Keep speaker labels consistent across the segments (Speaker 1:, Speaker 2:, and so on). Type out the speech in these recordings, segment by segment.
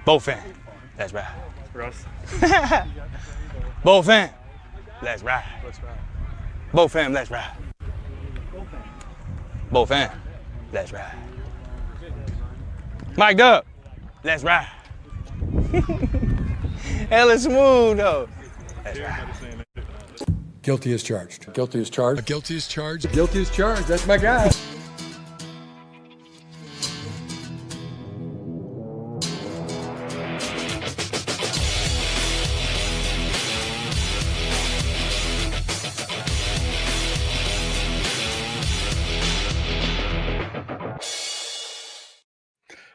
Speaker 1: Both in. Let's ride.
Speaker 2: Russ.
Speaker 1: Both in. Let's ride.
Speaker 2: Let's ride.
Speaker 1: Both in. Let's ride. Both in. Let's ride. Mic'd up. Let's ride. Hella smooth though. Let's ride.
Speaker 3: Guilty as charged. Guilty as charged.
Speaker 4: Guilty as charged.
Speaker 3: Guilty as charged. That's my guy.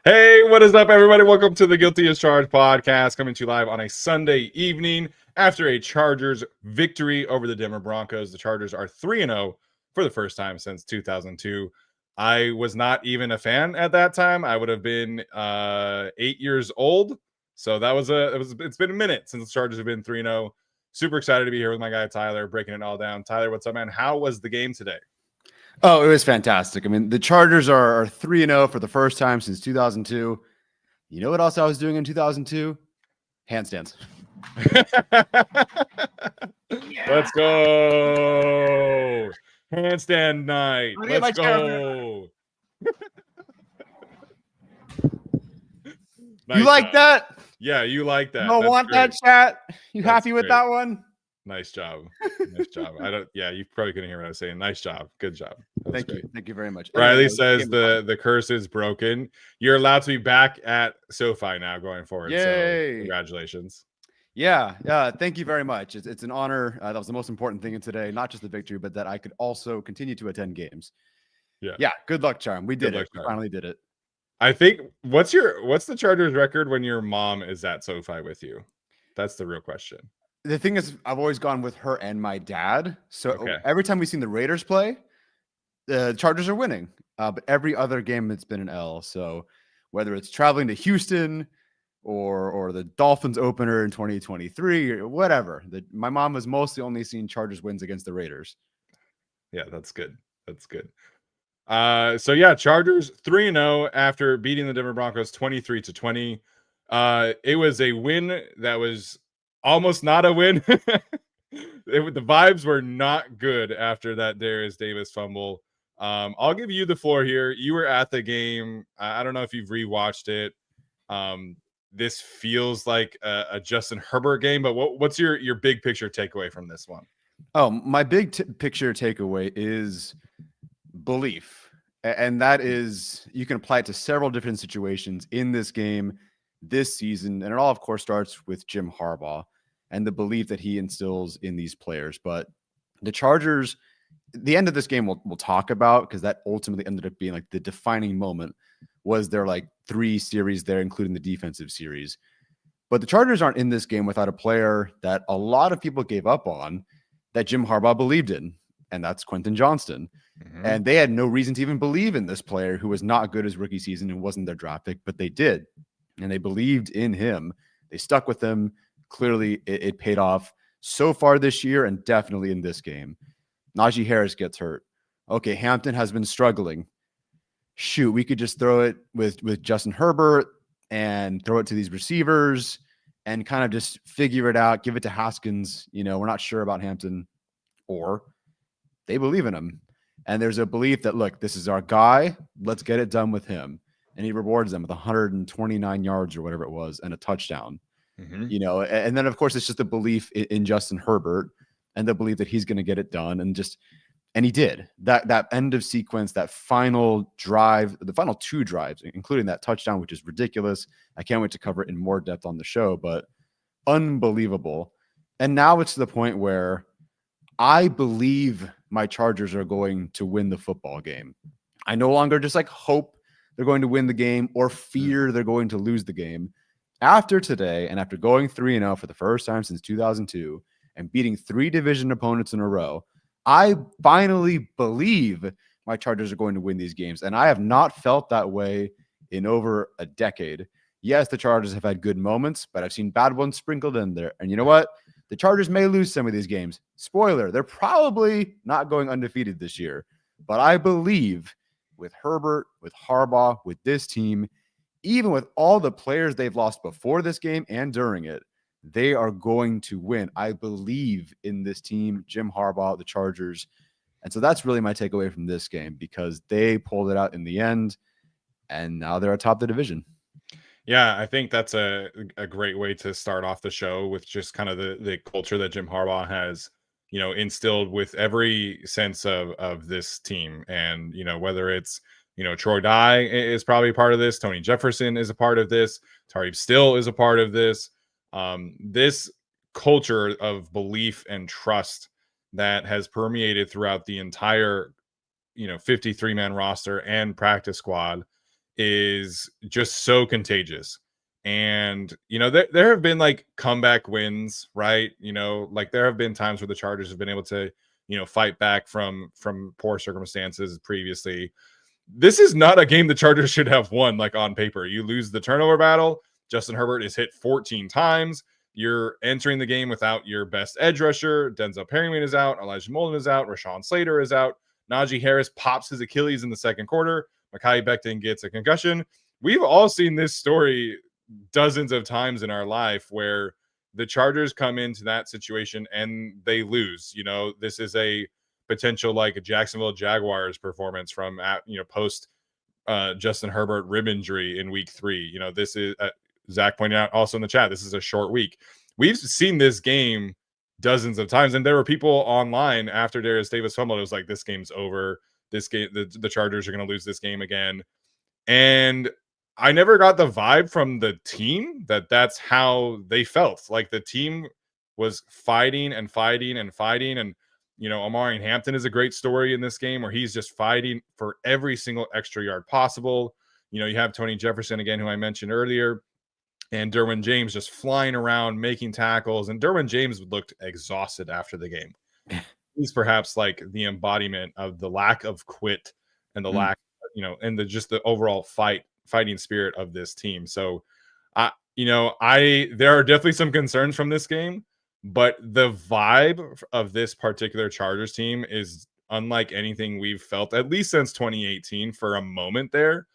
Speaker 5: Hey, what is up, everybody? Welcome to the Guilty as Charged podcast, coming to you live on a Sunday evening after a Chargers victory over the Denver Broncos. The Chargers are 3-0 for the first time since 2002. I was not even a fan at that time. I would have been 8 years old. So it's been a minute since the Chargers have been 3-0. Super excited to be here with my guy Tyler, breaking it all down. Tyler, what's up, man? How was the game today?
Speaker 6: Oh, it was fantastic. I mean, the Chargers are 3-0 for the first time since 2002. You know what else I was doing in 2002? Handstands.
Speaker 5: Let's go. Handstand night. Let's go. Nice
Speaker 6: You like
Speaker 5: job.
Speaker 6: that?
Speaker 5: Yeah, you like that.
Speaker 6: You want
Speaker 5: great.
Speaker 6: that, chat? You
Speaker 5: That's
Speaker 6: happy with
Speaker 5: great.
Speaker 6: that one?
Speaker 5: Nice job. Nice job. You probably couldn't hear what I was saying. Nice job. Good job.
Speaker 6: Thank you. Thank you very much.
Speaker 5: Riley
Speaker 6: Anyway,
Speaker 5: says the curse is broken. You're allowed to be back at SoFi now going forward.
Speaker 6: Yay.
Speaker 5: So congratulations.
Speaker 6: Yeah. Thank you very much. It's an honor. That was the most important thing in today, not just the victory, but that I could also continue to attend games. Yeah. Good luck, Charm. We did it. We finally did it.
Speaker 5: I think what's the Chargers record when your mom is at SoFi with you? That's the real question.
Speaker 6: The thing is, I've always gone with her and my dad. So
Speaker 5: Okay.
Speaker 6: every time we've seen the Raiders play, the Chargers are winning. But every other game, it's been an L. So whether it's traveling to Houston or the Dolphins opener in 2023 or whatever, my mom has mostly only seen Chargers wins against the Raiders.
Speaker 5: Yeah, that's good. That's good. Chargers 3-0 after beating the Denver Broncos 23-20. It was a win that was almost not a win. The vibes were not good after that Darius Davis fumble. I'll give you the floor here. You were at the game. I don't know if you've rewatched it. This feels like a Justin Herbert game, but what's your big picture takeaway from this one?
Speaker 6: Oh, my big picture takeaway is belief. And that is, you can apply it to several different situations in this game, this season. And it all, of course, starts with Jim Harbaugh and the belief that he instills in these players. But the Chargers, the end of this game we'll talk about, because that ultimately ended up being like the defining moment, was their like 3 series there, including the defensive series. But the Chargers aren't in this game without a player that a lot of people gave up on that Jim Harbaugh believed in, and that's Quentin Johnston.
Speaker 5: Mm-hmm.
Speaker 6: And they had no reason to even believe in this player who was not good his rookie season and wasn't their draft pick, but they did. And they believed in him. They stuck with him. Clearly, it paid off so far this year and definitely in this game. Najee Harris gets hurt. Okay, Hampton has been struggling. Shoot, we could just throw it with Justin Herbert and throw it to these receivers and kind of just figure it out, give it to Haskins. We're not sure about Hampton. Or they believe in him. And there's a belief that, look, this is our guy. Let's get it done with him. And he rewards them with 129 yards or whatever it was and a touchdown.
Speaker 5: Mm-hmm.
Speaker 6: And then, of course, it's just the belief in Justin Herbert and the belief that he's going to get it done. And he did. That end of sequence, that final drive, the final 2 drives, including that touchdown, which is ridiculous. I can't wait to cover it in more depth on the show, but unbelievable. And now it's to the point where I believe my Chargers are going to win the football game. I no longer just hope they're going to win the game or fear they're going to lose the game. After today, and after going 3-0 for the first time since 2002 and beating 3 division opponents in a row, I finally believe my Chargers are going to win these games. And I have not felt that way in over a decade. Yes, the Chargers have had good moments, but I've seen bad ones sprinkled in there. And you know what? The Chargers may lose some of these games. Spoiler, they're probably not going undefeated this year. But I believe with Herbert, with Harbaugh, with this team, even with all the players they've lost before this game and during it, they are going to win. I believe in this team, Jim Harbaugh, the Chargers. And so that's really my takeaway from this game, because they pulled it out in the end, and now they're atop the division.
Speaker 5: Yeah, I think that's a great way to start off the show, with just kind of the culture that Jim Harbaugh has, instilled with every sense of this team. And, whether it's, Troy Dye is probably a part of this. Tony Jefferson is a part of this. Tariq Still is a part of this. This culture of belief and trust that has permeated throughout the entire, 53-man roster and practice squad is just so contagious. And, there have been like comeback wins, right? Like there have been times where the Chargers have been able to, fight back from poor circumstances previously. This is not a game the Chargers should have won, like on paper. You lose the turnover battle. Justin Herbert is hit 14 times. You're entering the game without your best edge rusher. Denzel Perryman is out. Elijah Molden is out. Rashawn Slater is out. Najee Harris pops his Achilles in the second quarter. Mekhi Becton gets a concussion. We've all seen this story dozens of times in our life, where the Chargers come into that situation and they lose. This is a potential like a Jacksonville Jaguars performance from post Justin Herbert rib injury in week 3. This is Zach pointed out also in the chat, this is a short week. We've seen this game dozens of times, and there were people online after Darius Davis fumbled. It was like, this game's over. This game, the Chargers are going to lose this game again. And I never got the vibe from the team that that's how they felt. Like the team was fighting and fighting and fighting. And, Omarion Hampton is a great story in this game, where he's just fighting for every single extra yard possible. You have Tony Jefferson again, who I mentioned earlier, and Derwin James just flying around, making tackles. And Derwin James looked exhausted after the game. He's perhaps like the embodiment of the lack of quit and the lack, and just the overall fighting spirit of this team. So, there are definitely some concerns from this game, but the vibe of this particular Chargers team is unlike anything we've felt, at least since 2018 for a moment there.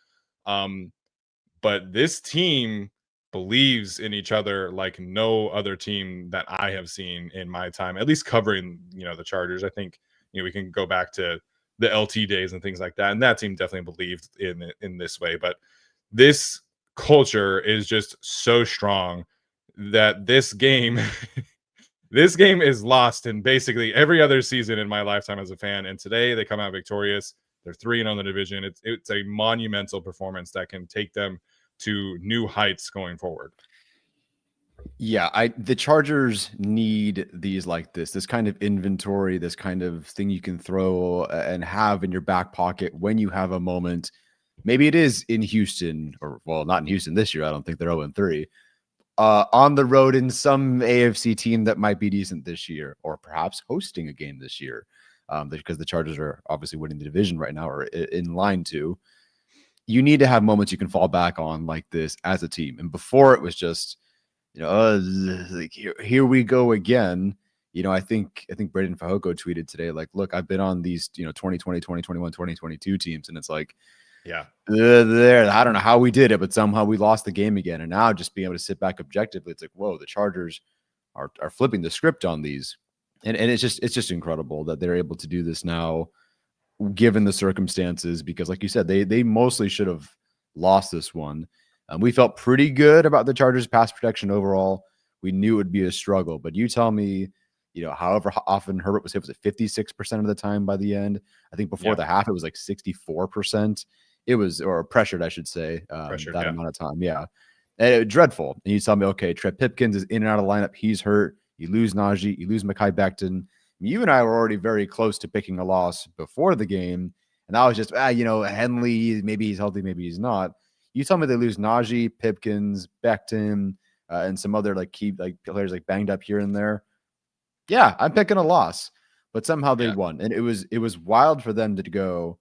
Speaker 5: But this team believes in each other like no other team that I have seen in my time, at least covering, the Chargers. I think, we can go back to the LT days and things like that. And that team definitely believed in this way. But this culture is just so strong that this game, this game is lost in basically every other season in my lifetime as a fan. And today they come out victorious. They're 3-0 on the division. It's a monumental performance that can take them to new heights going forward.
Speaker 6: Yeah, the Chargers need these like this kind of inventory, this kind of thing you can throw and have in your back pocket when you have a moment. Maybe it is in Houston, or well, not in Houston this year. I don't think they're 0-3. On the road in some AFC team that might be decent this year, or perhaps hosting a game this year, because the Chargers are obviously winning the division right now, or in line to. You need to have moments you can fall back on like this as a team. And before it was just, like here we go again. I think Braden Fajoko tweeted today, like, look, I've been on these, 2020, 2021, 2022 teams. And it's like, yeah, I don't know how we did it, but somehow we lost the game again. And now just being able to sit back objectively, it's like, whoa, the Chargers are flipping the script on these. And it's just incredible that they're able to do this now, given the circumstances, because like you said, they mostly should have lost this one. We felt pretty good about the Chargers pass protection overall. We knew it would be a struggle, but you tell me, however often Herbert was hit, was it 56% of the time by the end? I think before the half, it was like 64%. It was, or pressured, I should say, that amount of time. Yeah. And it was dreadful. And you tell me, okay, Trent Pipkins is in and out of the lineup. He's hurt. You lose Najee, you lose Mekhi Becton. You and I were already very close to picking a loss before the game. And I was just, Henley, maybe he's healthy, maybe he's not. You tell me they lose Najee, Pipkins, Becton, and some other like key players like banged up here and there. Yeah, I'm picking a loss, but somehow they won. And it was wild for them to go,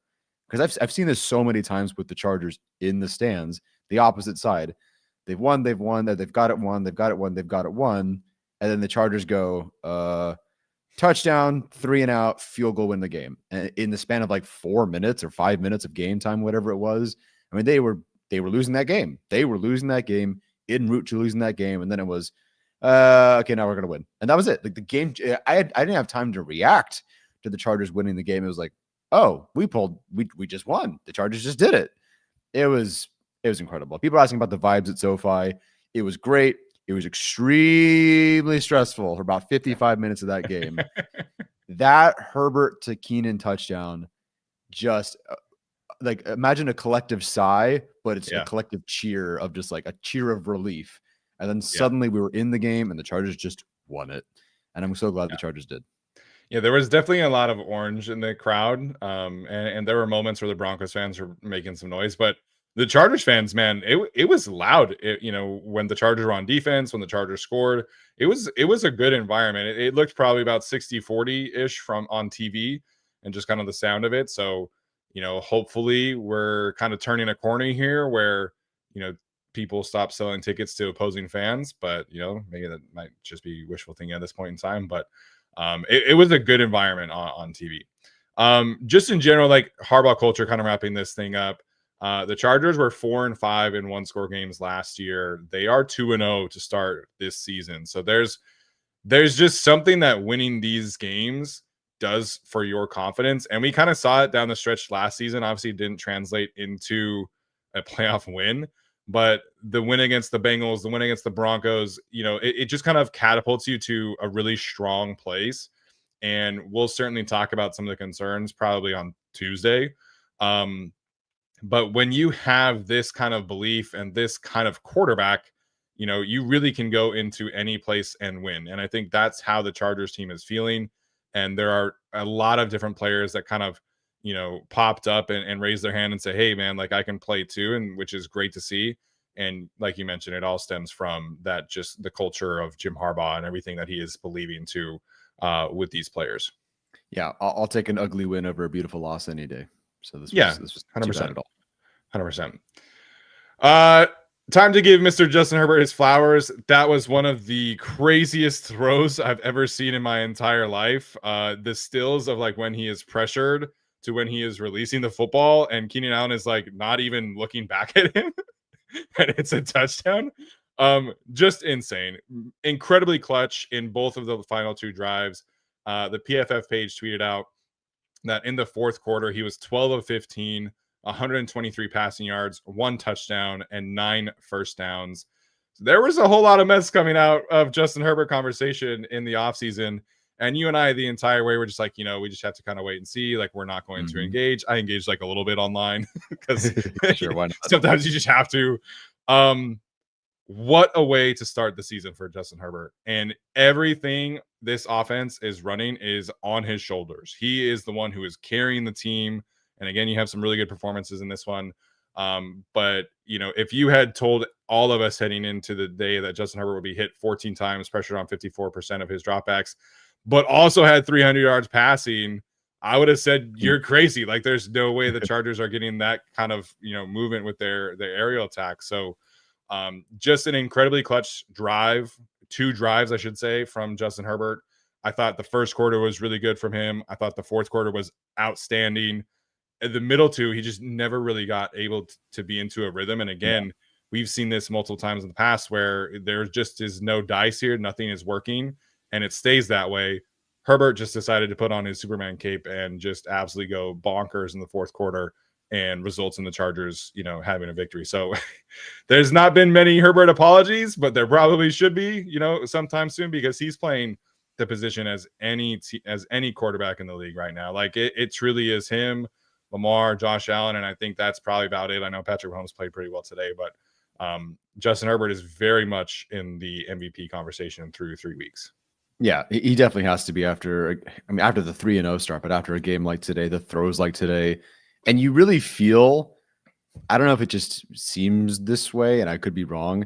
Speaker 6: because I've seen this so many times with the Chargers in the stands, the opposite side. They've won, they've got it won, they've got it won. And then the Chargers go, touchdown, 3 and out, field goal, win the game. And in the span of like 4 minutes or 5 minutes of game time, whatever it was. I mean, they were they were losing that game. They were losing that game, en route to losing that game. And then it was, okay, now we're going to win. And that was it. Like the game, I didn't have time to react to the Chargers winning the game. It was like, oh, we just won. The Chargers just did it. It was incredible. People are asking about the vibes at SoFi. It was great. It was extremely stressful for about 55 minutes of that game. That Herbert to Keenan touchdown, just like imagine a collective sigh, but it's a collective cheer of just like a cheer of relief. And then suddenly we were in the game and the Chargers just won it. And I'm so glad the Chargers did.
Speaker 5: Yeah, there was definitely a lot of orange in the crowd. And there were moments where the Broncos fans were making some noise, but the Chargers fans, man, it was loud. When the Chargers were on defense, when the Chargers scored, it was a good environment. It looked probably about 60-40-ish on TV and just kind of the sound of it. So, hopefully we're kind of turning a corner here where, people stop selling tickets to opposing fans, but maybe that might just be wishful thinking at this point in time. But it was a good environment on TV. Just in general, like Harbaugh culture, kind of wrapping this thing up. The Chargers were 4-5 in one-score games last year. They are 2-0 to start this season. So there's just something that winning these games does for your confidence. And we kind of saw it down the stretch last season. Obviously, it didn't translate into a playoff win. But the win against the Bengals, the win against the Broncos, it just kind of catapults you to a really strong place. And we'll certainly talk about some of the concerns probably on Tuesday. But when you have this kind of belief and this kind of quarterback, you really can go into any place and win. And I think that's how the Chargers team is feeling. And there are a lot of different players that kind of, popped up and raised their hand and say, hey, man, like I can play too. And which is great to see. And like you mentioned, it all stems from that, just the culture of Jim Harbaugh and everything that he is believing to with these players.
Speaker 6: Yeah, I'll take an ugly win over a beautiful loss any day. So this was
Speaker 5: 100% at all. 100%. Time to give Mr. Justin Herbert his flowers. That was one of the craziest throws I've ever seen in my entire life. The stills of like when he is pressured to when he is releasing the football and Keenan Allen is like not even looking back at him and it's a touchdown. Just insane. Incredibly clutch in both of the final two drives. The PFF page tweeted out that in the fourth quarter, he was 12 of 15, 123 passing yards, 1 touchdown, and 9 first downs. So there was a whole lot of mess coming out of Justin Herbert conversation in the offseason. And you and I, the entire way, we're just like, we just have to kind of wait and see. Like, we're not going to engage. I engaged like a little bit online because
Speaker 6: sure, why not?
Speaker 5: Sometimes you just have to. What a way to start the season for Justin Herbert. And everything this offense is running is on his shoulders. He is the one who is carrying the team. And again, you have some really good performances in this one. But, if you had told all of us heading into the day that Justin Herbert would be hit 14 times, pressured on 54% of his dropbacks, but also had 300 yards passing, I would have said you're crazy. Like, there's no way the Chargers are getting that kind of, movement with their aerial attack. So just an incredibly clutch drive, 2 drives, I should say, from Justin Herbert. I thought the first quarter was really good from him. I thought the fourth quarter was outstanding. In the middle two, he just never really got able to be into a rhythm. And again, we've seen this multiple times in the past where there just is no dice here. Nothing is working and it stays that way. Herbert just decided to put on his Superman cape and just absolutely go bonkers in the fourth quarter and results in the Chargers, having a victory. So there's not been many Herbert apologies, but there probably should be, sometime soon, because he's playing the position as any quarterback in the league right now. Like it truly is him, Lamar, Josh Allen, and I think that's probably about it. I know Patrick Mahomes played pretty well today, but Justin Herbert is very much in the MVP conversation through 3 weeks.
Speaker 6: Yeah, he definitely has to be after the 3-0 start, but after a game like today, the throws like today, and you really feel, I don't know if it just seems this way, and I could be wrong.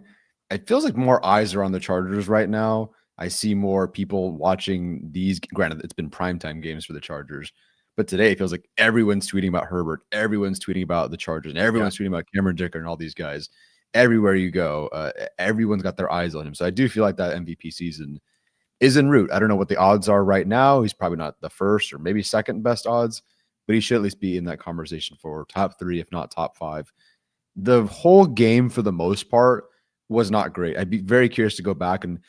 Speaker 6: It feels like more eyes are on the Chargers right now. I see more people watching these. Granted, it's been primetime games for the Chargers, but today it feels like everyone's tweeting about Herbert, everyone's tweeting about the Chargers, and everyone's tweeting about Cameron Dicker and all these guys. Everywhere you go, everyone's got their eyes on him. So I do feel like that MVP season is en route. I don't know what the odds are right now. He's probably not the first or maybe second best odds, but he should at least be in that conversation for top 3, if not top 5. the whole game for the most part was not great. I'd be very curious to go back, and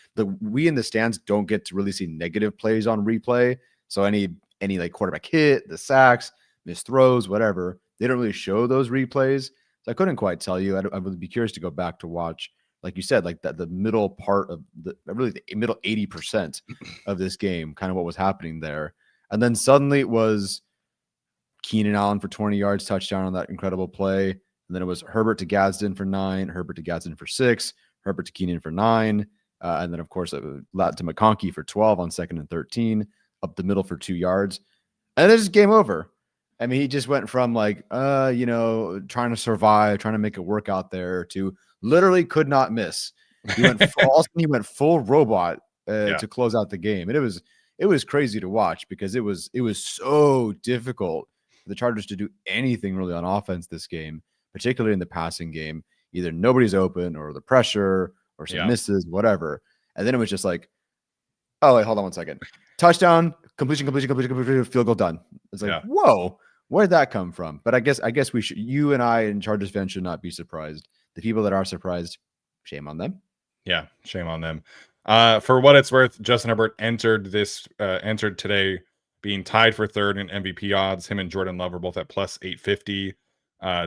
Speaker 6: we in the stands don't get to really see negative plays on replay. So any like quarterback hit, the sacks, missed throws, whatever, they don't really show those replays. So I couldn't quite tell you. I would be curious to go back to watch, like you said, like the middle part of the middle 80% of this game, kind of what was happening there. And then suddenly it was Keenan Allen for 20 yards, touchdown on that incredible play. And then it was Herbert to Gadsden for 9, Herbert to Gadsden for 6, Herbert to Keenan for 9. And then, of course, Lat to McConkey for 12 on 2nd and 13, up the middle for 2 yards. And then it's just game over. I mean, he just went from like, trying to survive, trying to make it work out there, to literally could not miss. He went full robot to close out the game. And it was crazy to watch because it was so difficult for the Chargers to do anything really on offense this game, particularly in the passing game. Either nobody's open or the pressure or some misses, whatever. And then it was just like, oh, wait, hold on one second. Touchdown, completion, field goal done. It's like, whoa, where'd that come from? But I guess we should, you and I and Chargers fans should not be surprised. The people that are surprised, shame on them.
Speaker 5: Yeah, shame on them. For what it's worth, Justin Herbert entered today being tied for third in MVP odds. Him and Jordan Love are both at plus 850.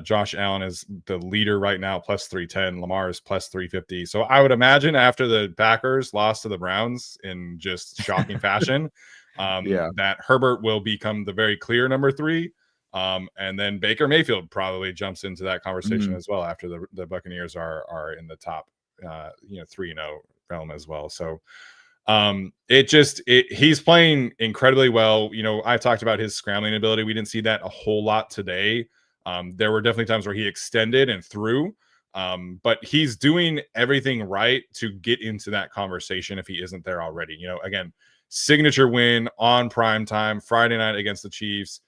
Speaker 5: Josh Allen is the leader right now, plus 310. Lamar is plus 350. So I would imagine after the Packers lost to the Browns in just shocking fashion, that Herbert will become the very clear number 3. And then Baker Mayfield probably jumps into that conversation as well after the Buccaneers are in the top 3-0 realm as well. So he's playing incredibly well. I talked about his scrambling ability. We didn't see that a whole lot today. There were definitely times where he extended and threw, but he's doing everything right to get into that conversation if he isn't there already. Again, signature win on prime time Friday night against the Chiefs.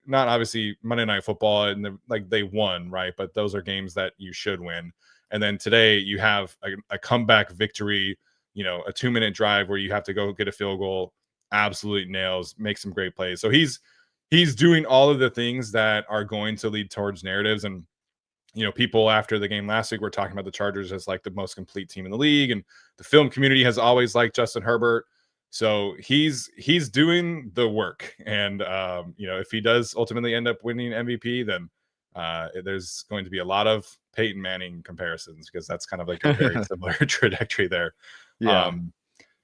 Speaker 5: Not obviously Monday Night Football and they won, right? But those are games that you should win. And then today you have a comeback victory, a 2-minute drive where you have to go get a field goal, absolute nails, make some great plays. So he's doing all of the things that are going to lead towards narratives. And, people after the game last week were talking about the Chargers as like the most complete team in the league. And the film community has always liked Justin Herbert. So he's doing the work. And, if he does ultimately end up winning MVP, then there's going to be a lot of Peyton Manning comparisons because that's kind of like a very similar trajectory there.
Speaker 6: Yeah.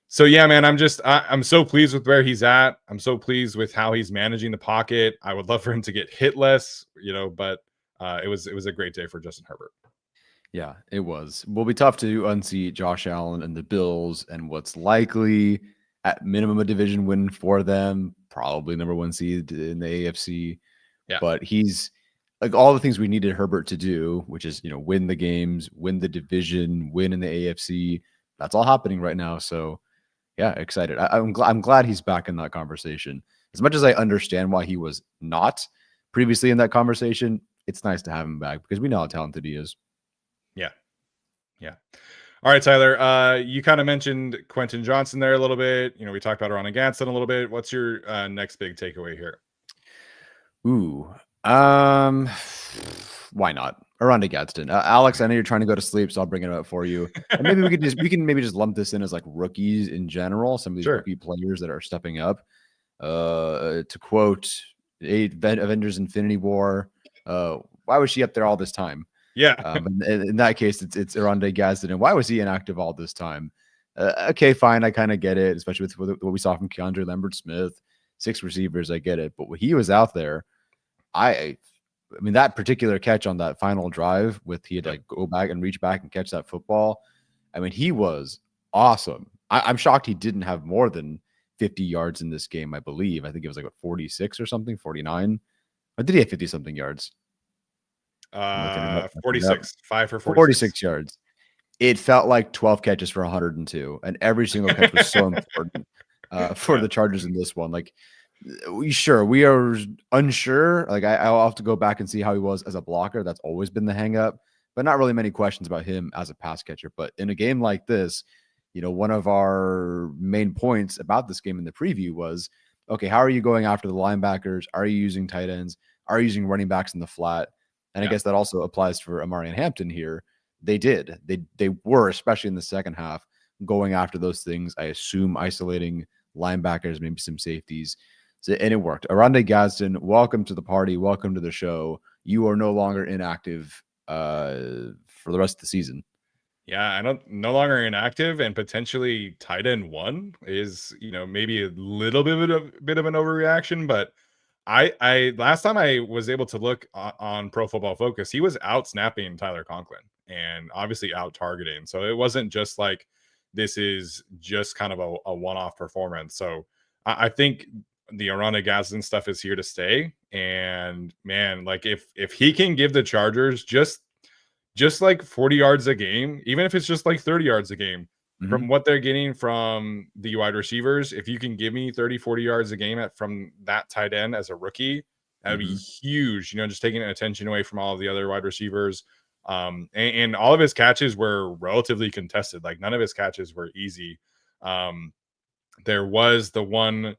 Speaker 5: So yeah, man, I'm so pleased with where he's at. I'm so pleased with how he's managing the pocket. I would love for him to get hit less, but it was a great day for Justin Herbert.
Speaker 6: Yeah, it was. Will be tough to unseat Josh Allen and the Bills and what's likely at minimum a division win for them, probably number 1 seed in the AFC.
Speaker 5: Yeah.
Speaker 6: But he's like all the things we needed Herbert to do, which is, win the games, win the division, win in the AFC. That's all happening right now. So yeah, excited. I'm glad he's back in that conversation. As much as I understand why he was not previously in that conversation, it's nice to have him back because we know how talented he is.
Speaker 5: Yeah. All right, Tyler, you kind of mentioned Quentin Johnston there a little bit. We talked about Omarion Hampton a little bit. What's your next big takeaway here?
Speaker 6: Ooh, why not? Around to Gadsden. Alex, I know you're trying to go to sleep, so I'll bring it up for you. And maybe we can maybe just lump this in as like rookies in general. Some of these rookie players that are stepping up. To quote Avengers Infinity War, why was she up there all this time?
Speaker 5: Yeah.
Speaker 6: In that case, it's Oronde Gadsden. And why was he inactive all this time? Okay, fine. I kind of get it, especially with what we saw from Keandre Lambert-Smith, 6 receivers. I get it. But when he was out there, I mean, that particular catch on that final drive he had to like go back and reach back and catch that football. I mean, he was awesome. I'm shocked he didn't have more than 50 yards in this game, I believe. I think it was like 46 or something, 49. Or did he have 50 something yards?
Speaker 5: 46, 5 for
Speaker 6: 46 yards. It felt like 12 catches for 102, and every single catch was so important for the Chargers in this one. Like, we are unsure. Like, I'll have to go back and see how he was as a blocker. That's always been the hang up, but not really many questions about him as a pass catcher. But in a game like this, one of our main points about this game in the preview was, okay, how are you going after the linebackers? Are you using tight ends? Are you using running backs in the flat? And I guess that also applies for Omarion Hampton here. They did. They were, especially in the second half, going after those things. I assume isolating linebackers, maybe some safeties. So, and it worked. Oronde Gadsden, welcome to the party. Welcome to the show. You are no longer inactive for the rest of the season.
Speaker 5: Yeah, I don't no longer inactive, and potentially tight end 1 is, maybe a little bit of an overreaction, but I last time I was able to look on Pro Football Focus, he was out snapping Tyler Conklin and obviously out targeting. So it wasn't just like this is just kind of a one-off performance. So I think the Oronde Gadsden stuff is here to stay. And man, like if he can give the Chargers just like 40 yards a game, even if it's just like 30 yards a game, from what they're getting from the wide receivers, if you can give me 30, 40 yards a game from that tight end as a rookie, that would be huge. Just taking attention away from all of the other wide receivers. And all of his catches were relatively contested. Like none of his catches were easy. There was the one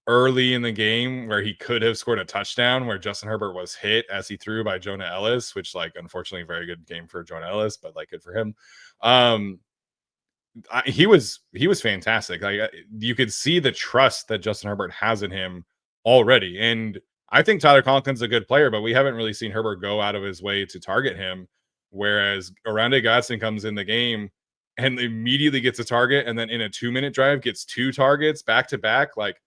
Speaker 5: early in the game where he could have scored a touchdown where Justin Herbert was hit as he threw by Jonah Ellis, which like, unfortunately, very good game for Jonah Ellis, but like good for him. He was fantastic. Like you could see the trust that Justin Herbert has in him already. And I think Tyler Conklin's a good player, but we haven't really seen Herbert go out of his way to target him. Whereas Oronde Gadsden comes in the game and immediately gets a target, and then in a 2-minute drive gets 2 targets back to back. Like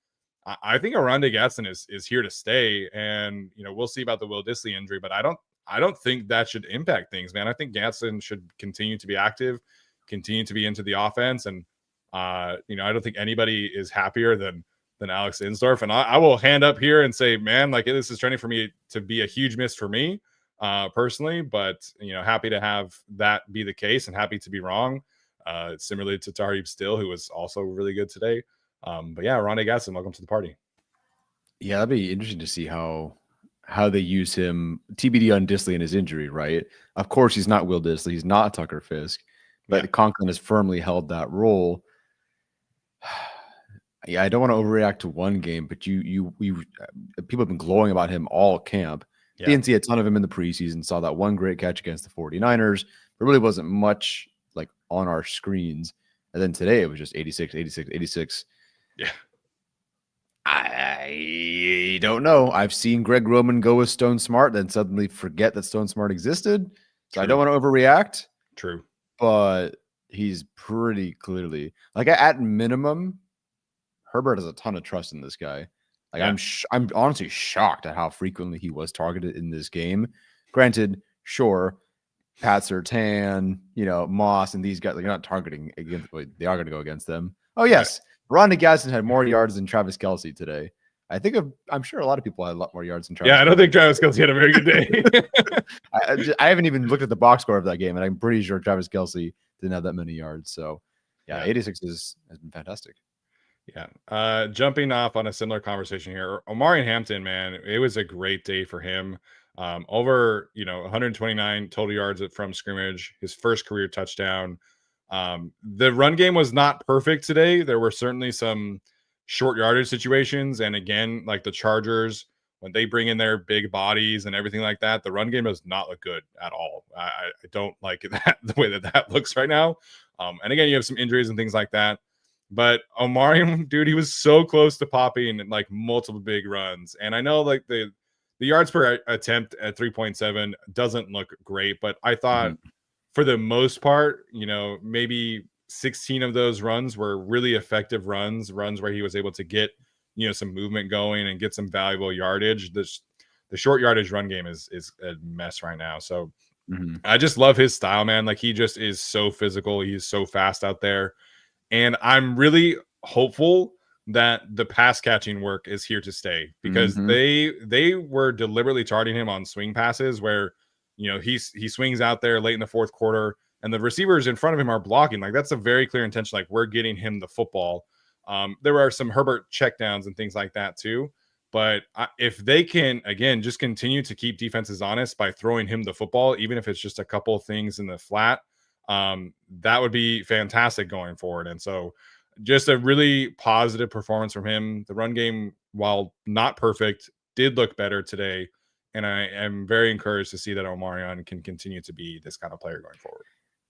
Speaker 5: I think Oronde Gadsden is here to stay. And we'll see about the Will Dissly injury, but I don't think that should impact things, man. I think Gadsden should continue to be active, continue to be into the offense. And, I don't think anybody is happier than Alex Insdorf. And I will hand up here and say, man, like this is trending for me to be a huge miss for me personally, but, happy to have that be the case and happy to be wrong. Similarly to Tareeb Still, who was also really good today. But yeah, Oronde Gadsden, welcome to the party.
Speaker 6: Yeah, that'd be interesting to see how they use him. TBD on Dissly and his injury, right? Of course, he's not Will Dissly. He's not Tucker Fisk. But Conklin has firmly held that role. Yeah, I don't want to overreact to one game, but we people have been glowing about him all camp. Yeah. Didn't see a ton of him in the preseason. Saw that one great catch against the 49ers. There really wasn't much like on our screens. And then today it was just 86, 86, 86.
Speaker 5: Yeah.
Speaker 6: I don't know. I've seen Greg Roman go with Stone Smart, then suddenly forget that Stone Smart existed. So True. I don't want to overreact.
Speaker 5: True.
Speaker 6: But he's pretty clearly like at minimum, Herbert has a ton of trust in this guy. Like I'm honestly shocked at how frequently he was targeted in this game. Granted, sure, Pat Surtain, Moss, and these guys, like, you're not targeting against. They are going to go against them. Oh yes, Oronde Gadsden had more yards than Travis Kelce today. I'm sure a lot of people had a lot more yards than Travis.
Speaker 5: Yeah, I don't think Travis Kelce had a very good day.
Speaker 6: I haven't even looked at the box score of that game, and I'm pretty sure Travis Kelce didn't have that many yards. So, yeah. 86 has been fantastic.
Speaker 5: Yeah. Jumping off on a similar conversation here, Omarion Hampton, man, it was a great day for him. Over 129 total yards from scrimmage, his first career touchdown. The run game was not perfect today. There were certainly some short yardage situations, and again, like the Chargers, when they bring in their big bodies and everything like that, the run game does not look good at all. I don't like that the way that looks right now. And again, you have some injuries and things like that. But Omarion, dude, he was so close to popping like multiple big runs. And I know like the yards per attempt at 3.7 doesn't look great, but I thought for the most part, maybe 16 of those runs were really effective runs where he was able to get, some movement going and get some valuable yardage. The short yardage run game is a mess right now. So I just love his style, man. Like he just is so physical. He's so fast out there. And I'm really hopeful that the pass catching work is here to stay, because they were deliberately targeting him on swing passes where, he swings out there late in the fourth quarter and the receivers in front of him are blocking. Like that's a very clear intention. Like we're getting him the football. There are some Herbert checkdowns and things like that too. But if they can, again, just continue to keep defenses honest by throwing him the football, even if it's just a couple of things in the flat, that would be fantastic going forward. And so just a really positive performance from him. The run game, while not perfect, did look better today. and I am very encouraged to see that Omarion can continue to be this kind of player going forward.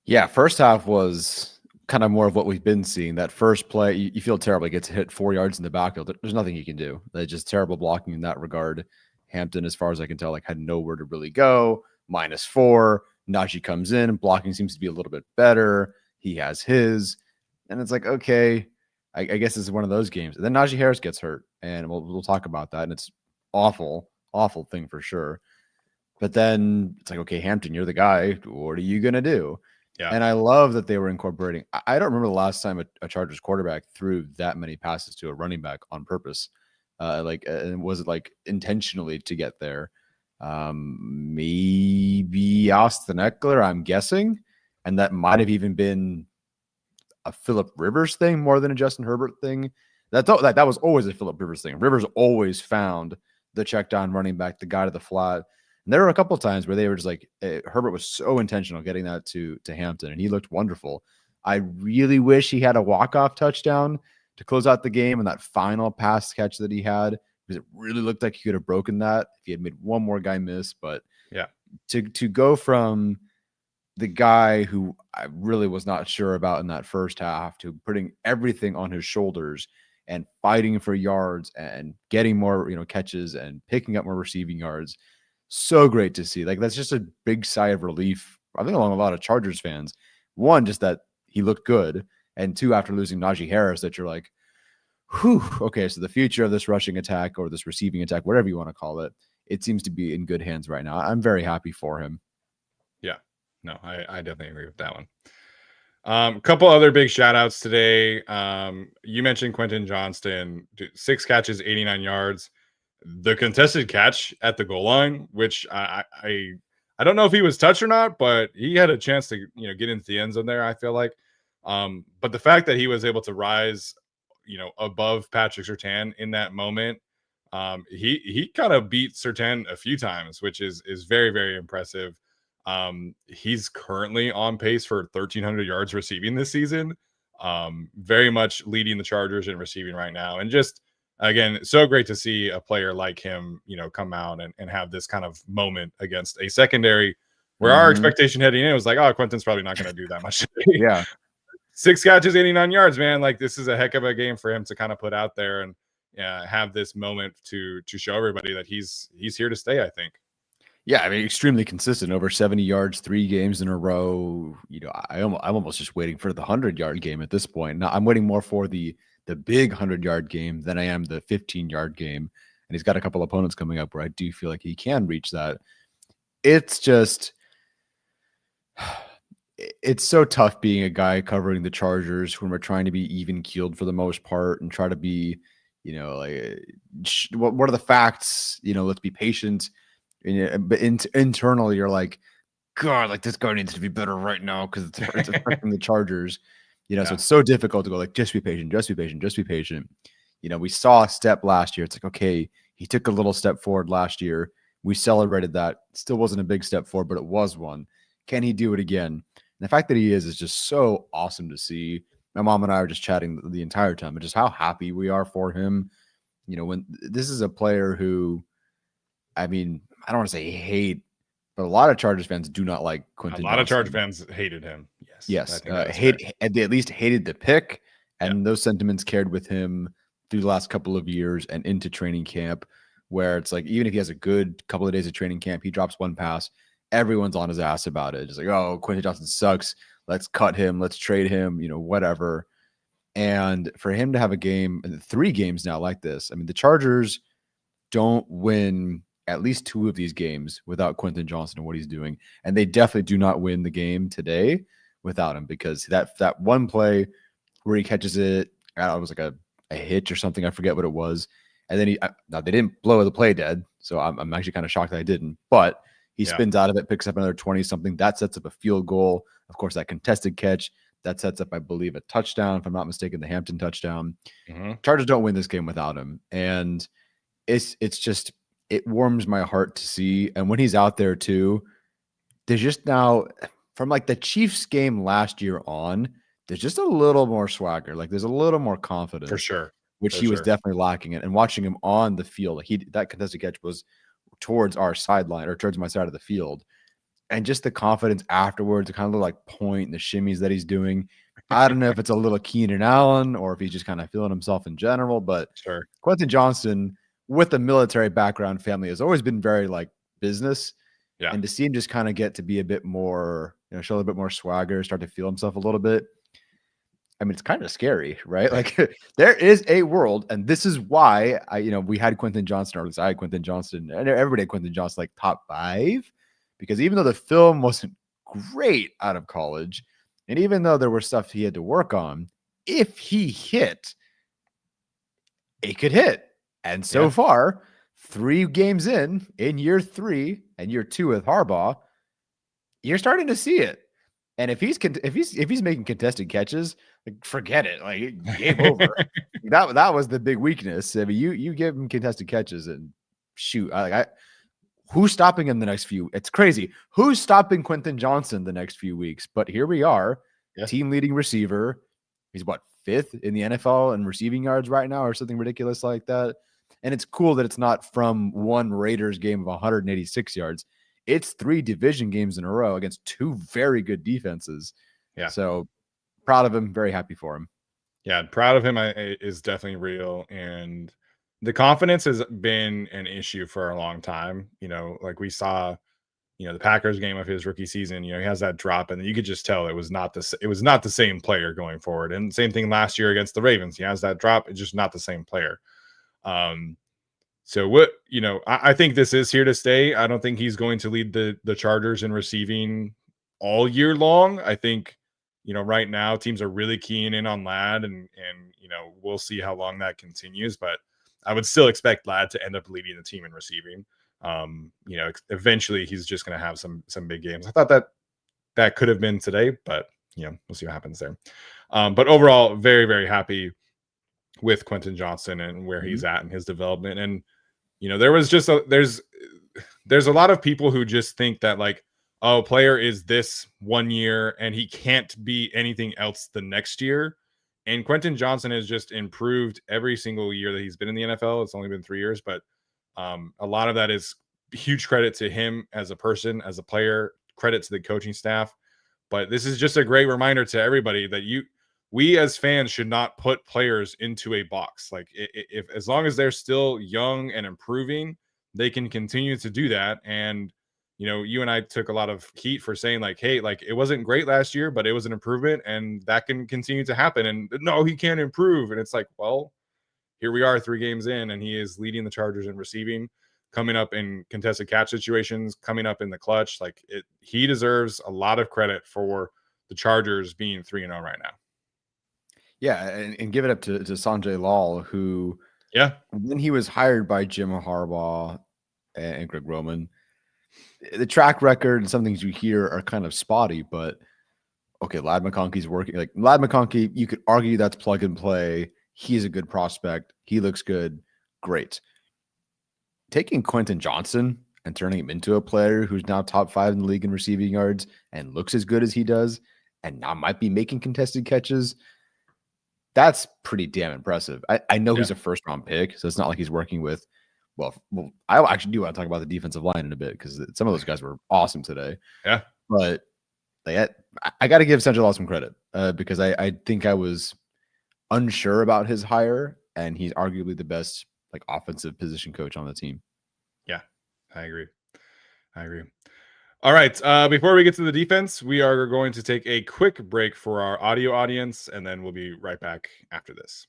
Speaker 6: Yeah, first half was kind of more of what we've been seeing. That first play, you feel terrible. He gets hit 4 yards in the backfield. There's nothing he can do. That's just terrible blocking in that regard. Hampton, as far as I can tell, like had nowhere to really go. -4. Najee comes in. Blocking seems to be a little bit better. He has his. And it's like, okay, I guess this is one of those games. And then Najee Harris gets hurt. And we'll talk about that. And it's awful thing for sure. But then it's like, okay, Hampton, you're the guy. What are you going to do?
Speaker 5: Yeah.
Speaker 6: And I love that they were incorporating. I don't remember the last time a Chargers quarterback threw that many passes to a running back on purpose. And was it like intentionally to get there? Maybe Austin Eckler, I'm guessing. And that might have even been a Phillip Rivers thing more than a Justin Herbert thing. That was always a Phillip Rivers thing. Rivers always found the check down running back, the guy to the flat. And there were a couple of times where they were just like, Herbert was so intentional getting that to Hampton, and he looked wonderful. I really wish he had a walk-off touchdown to close out the game, and that final pass catch that he had, because it really looked like he could have broken that if he had made one more guy miss. But
Speaker 5: yeah,
Speaker 6: to go from the guy who I really was not sure about in that first half to putting everything on his shoulders and fighting for yards and getting more, catches and picking up more receiving yards. So great to see. Like, that's just a big sigh of relief, I think, along a lot of Chargers fans. One, just that he looked good. And two, after losing Najee Harris, that you're like, whew, okay, so the future of this rushing attack or this receiving attack, whatever you want to call it, it seems to be in good hands right now. I'm very happy for him.
Speaker 5: Yeah, no, I definitely agree with that one. A couple other big shout outs today. You mentioned Quentin Johnston, 6 catches, 89 yards. The contested catch at the goal line, which I don't know if he was touched or not, but he had a chance to get into the end zone there, I feel like. But the fact that he was able to rise above Patrick Surtain in that moment, he kind of beat Surtain a few times, which is very, very impressive. He's currently on pace for 1,300 yards receiving this season. Very much leading the Chargers in receiving right now, and just again, so great to see a player like him, come out and have this kind of moment against a secondary where our expectation heading in was like, oh, Quentin's probably not going to do that much today.
Speaker 6: Yeah.
Speaker 5: 6 catches, 89 yards, man. Like, this is a heck of a game for him to kind of put out there and have this moment to show everybody that he's here to stay, I think.
Speaker 6: Yeah, I mean, extremely consistent, over 70 yards, 3 games in a row. I'm almost just waiting for the 100-yard game at this point. Now, I'm waiting more for the big 100-yard game than I am the 15-yard game. And he's got a couple opponents coming up where I do feel like he can reach that. It's just, it's so tough being a guy covering the Chargers when we're trying to be even keeled for the most part and try to be, what are the facts? Let's be patient. But internally, you're like, God, like, this guy needs to be better right now because it's affecting the Chargers. So it's so difficult to go like, just be patient, just be patient, just be patient. We saw a step last year. It's like, okay, he took a little step forward last year. We celebrated that. Still wasn't a big step forward, but it was one. Can he do it again? And the fact that he is just so awesome to see. My mom and I are just chatting the entire time, but just how happy we are for him. When this is a player who, I mean, I don't want to say hate, but a lot of Chargers fans do not like Quentin.
Speaker 5: A lot of Chargers fans hated him.
Speaker 6: Yes. They at least hated the pick, and those sentiments carried with him through the last couple of years and into training camp, where it's like, even if he has a good couple of days of training camp, he drops one pass, everyone's on his ass about it. Just like, oh, Quentin Johnston sucks. Let's cut him. Let's trade him, whatever. And for him to have a game, 3 games now like this, I mean, the Chargers don't win at least 2 of these games without Quentin Johnston and what he's doing. And they definitely do not win the game today without him, because that one play where he catches it, it was like a hitch or something. I forget what it was. And then now they didn't blow the play dead. So I'm actually kind of shocked that I didn't, but he spins out of it, picks up another 20 something. That sets up a field goal. Of course, that contested catch that sets up, I believe, a touchdown. If I'm not mistaken, the Hampton touchdown. Chargers don't win this game without him. And it's just, it warms my heart to see. And when he's out there too, there's just now, from like the Chiefs game last year on, there's just a little more swagger. Like, there's a little more confidence.
Speaker 5: For sure.
Speaker 6: Which he was definitely lacking in. And watching him on the field, that contested catch was towards our sideline or towards my side of the field. And just the confidence afterwards, the kind of like point and the shimmies that he's doing. I don't know if it's a little Keenan Allen or if he's just kind of feeling himself in general, but
Speaker 5: Sure.
Speaker 6: Quentin Johnston with a military background family has always been very like business.
Speaker 5: Yeah.
Speaker 6: And to see him just kind of get to be a bit more, show a little bit more swagger, start to feel himself a little bit. I mean, it's kind of scary, right? Like there is a world, and this is why we had Quentin Johnston, or at least I had Quentin Johnston, and everybody had Quentin Johnston like top 5, because even though the film wasn't great out of college, and even though there was stuff he had to work on, if he hit, it could hit. And so far, 3 games in year 3 and year 2 with Harbaugh, you're starting to see it. And if he's making contested catches, like, forget it. Like, game over. That was the big weakness. I mean, you give him contested catches and shoot. Who's stopping him the next few? It's crazy. Who's stopping Quentin Johnston the next few weeks? But here we are, team leading receiver. He's what, 5th in the NFL in receiving yards right now, or something ridiculous like that. And it's cool that it's not from one Raiders game of 186 yards. It's 3 division games in a row against 2 very good defenses.
Speaker 5: Yeah.
Speaker 6: So proud of him. Very happy for him.
Speaker 5: Yeah. Proud of him is definitely real. And the confidence has been an issue for a long time. Like we saw, the Packers game of his rookie season, he has that drop, and you could just tell it was not the same player going forward. And same thing last year against the Ravens. He has that drop. It's just not the same player. So what, I think this is here to stay. I don't think he's going to lead the Chargers in receiving all year long. I think, right now teams are really keying in on Ladd, and we'll see how long that continues, but I would still expect Ladd to end up leading the team in receiving. Eventually he's just going to have some big games. I thought that could have been today, but we'll see what happens there. But overall, very, very happy with Quentin Johnston and where he's at in his development. And, there was just there's a lot of people who just think that like, oh, player is this 1 year and he can't be anything else the next year. And Quentin Johnston has just improved every single year that he's been in the NFL. It's only been 3 years, but a lot of that is huge credit to him as a person, as a player, credit to the coaching staff. But this is just a great reminder to everybody that we as fans should not put players into a box. Like if as long as they're still young and improving, they can continue to do that. And, you and I took a lot of heat for saying like, hey, like it wasn't great last year, but it was an improvement and that can continue to happen. And no, he can't improve. And it's like, well, here we are 3 games in, and he is leading the Chargers in receiving, coming up in contested catch situations, coming up in the clutch. Like he deserves a lot of credit for the Chargers being 3-0 right now.
Speaker 6: Yeah, and give it up to Sanjay Lal, who, when he was hired by Jim Harbaugh and Greg Roman, the track record and some things you hear are kind of spotty, but okay, Ladd McConkey's working. Like Ladd McConkey, you could argue that's plug and play. He's a good prospect. He looks good. Great. Taking Quentin Johnston and turning him into a player who's now top 5 in the league in receiving yards and looks as good as he does, and now might be making contested catches, that's pretty damn impressive. I know he's a first-round pick, so it's not like he's working with well, I actually do want to talk about the defensive line in a bit because some of those guys were awesome today.
Speaker 5: Yeah.
Speaker 6: But I got to give Sanjay Lal some credit because I think I was unsure about his hire, and he's arguably the best like offensive position coach on the team.
Speaker 5: Yeah, I agree. All right. Before we get to the defense, we are going to take a quick break for our audio audience, and then we'll be right back after this.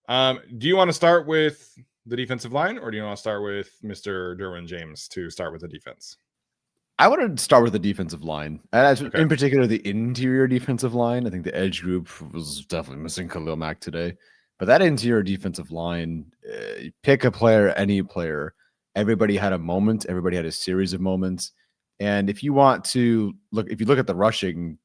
Speaker 5: Do you want to start with the defensive line, or do you want to start with Mr. Derwin James to start with the defense?
Speaker 6: I want to start with the defensive line, and in particular the interior defensive line. I think the edge group was definitely missing Khalil Mack today, but that interior defensive line, pick a player, any player, everybody had a moment, everybody had a series of moments. And if you want to look, if you look at the rushing,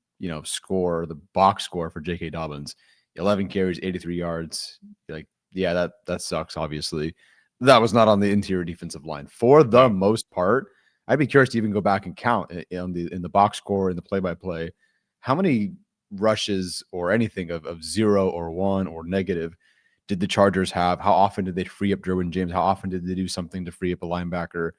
Speaker 6: score, the box score for J.K. Dobbins, 11 carries, 83 yards. Like, yeah, that sucks. Obviously, that was not on the interior defensive line for the most part. I'd be curious to even go back and count in the box score, in the play-by-play, how many rushes or anything of 0 or 1 or negative did the Chargers have? How often did they free up Derwin James? How often did they do something to free up a linebacker?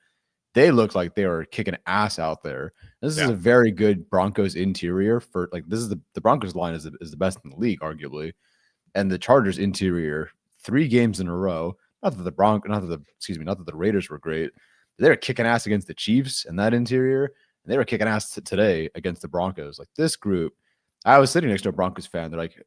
Speaker 6: they look like they were kicking ass out there. This is a very good Broncos interior for like this is the Broncos line is the best in the league, arguably, and the Chargers interior 3 games in a row. Not that the Raiders were great. They were kicking ass against the Chiefs and that interior, and they were kicking ass today against the Broncos. Like this group, I was sitting next to a Broncos fan. They're like,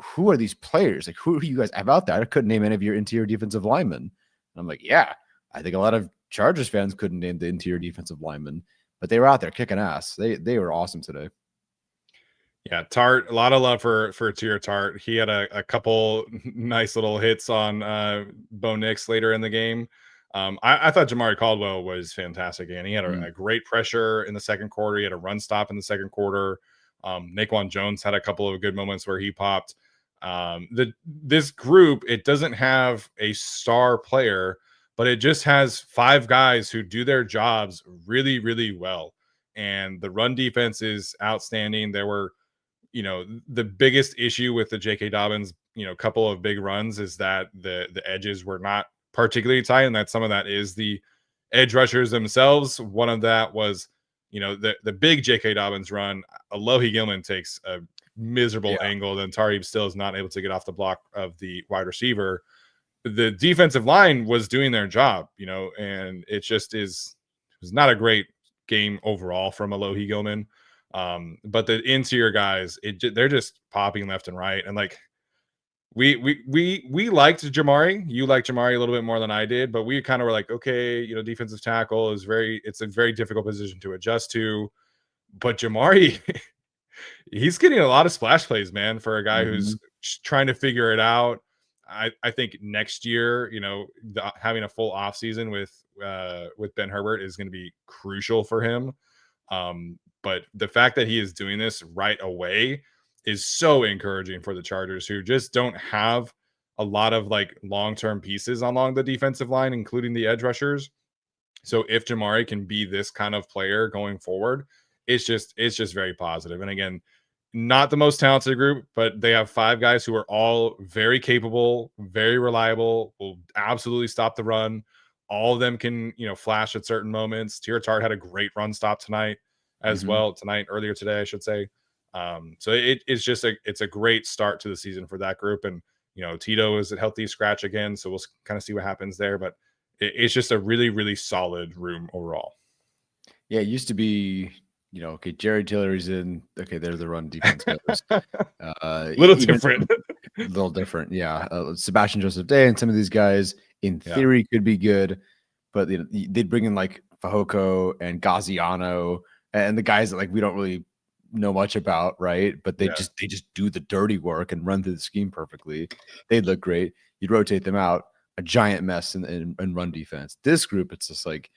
Speaker 6: "Who are these players? Like, who do you guys have out there?" I couldn't name any of your interior defensive linemen. And I'm like, "Yeah, I think a lot of Chargers fans couldn't name the interior defensive linemen, but they were out there kicking ass. They were awesome today."
Speaker 5: Yeah, Tart, a lot of love for Tier Tart. He had a couple nice little hits on Bo Nix later in the game. I thought Jamari Caldwell was fantastic, and he had a great pressure in the second quarter. He had a run stop in the second quarter. Naquan Jones had a couple of good moments where he popped. This group, it doesn't have a star player, but it just has 5 guys who do their jobs really, really well. And the run defense is outstanding. There were, the biggest issue with the J.K. Dobbins, couple of big runs is that the edges were not particularly tight, and that some of that is the edge rushers themselves. One of that was, the big J.K. Dobbins run. Alohi Gilman takes a miserable angle, then Tariq still is not able to get off the block of the wide receiver. The defensive line was doing their job, and it was not a great game overall from Alohi Gilman. But the interior guys, they're just popping left and right. And like we liked Jamari. You liked Jamari a little bit more than I did, but we kind of were like, okay, defensive tackle it's a very difficult position to adjust to. But Jamari, he's getting a lot of splash plays, man, for a guy who's trying to figure it out. I think next year, having a full off season with Ben Herbert is going to be crucial for him. But the fact that he is doing this right away is so encouraging for the Chargers, who just don't have a lot of like long-term pieces along the defensive line, including the edge rushers. So if Jamari can be this kind of player going forward, it's just very positive. And again, not the most talented group, but they have 5 guys who are all very capable, very reliable, will absolutely stop the run. All of them can, flash at certain moments. Tier Tart had a great run stop tonight as well. Earlier today, I should say. So it's a great start to the season for that group. And, Tito is a healthy scratch again. So we'll kind of see what happens there, but it's just a really, really solid room overall. Yeah.
Speaker 6: It used to be, okay, Jared Taylor's in. Okay, there's the run defense goes.
Speaker 5: Little different.
Speaker 6: A little different, yeah. Sebastian Joseph Day and some of these guys, in theory, could be good, but they'd bring in like Fahoko and Gaziano and the guys that like we don't really know much about, right? But they just do the dirty work and run through the scheme perfectly. They'd look great. You'd rotate them out, a giant mess in run defense. This group, it's just like,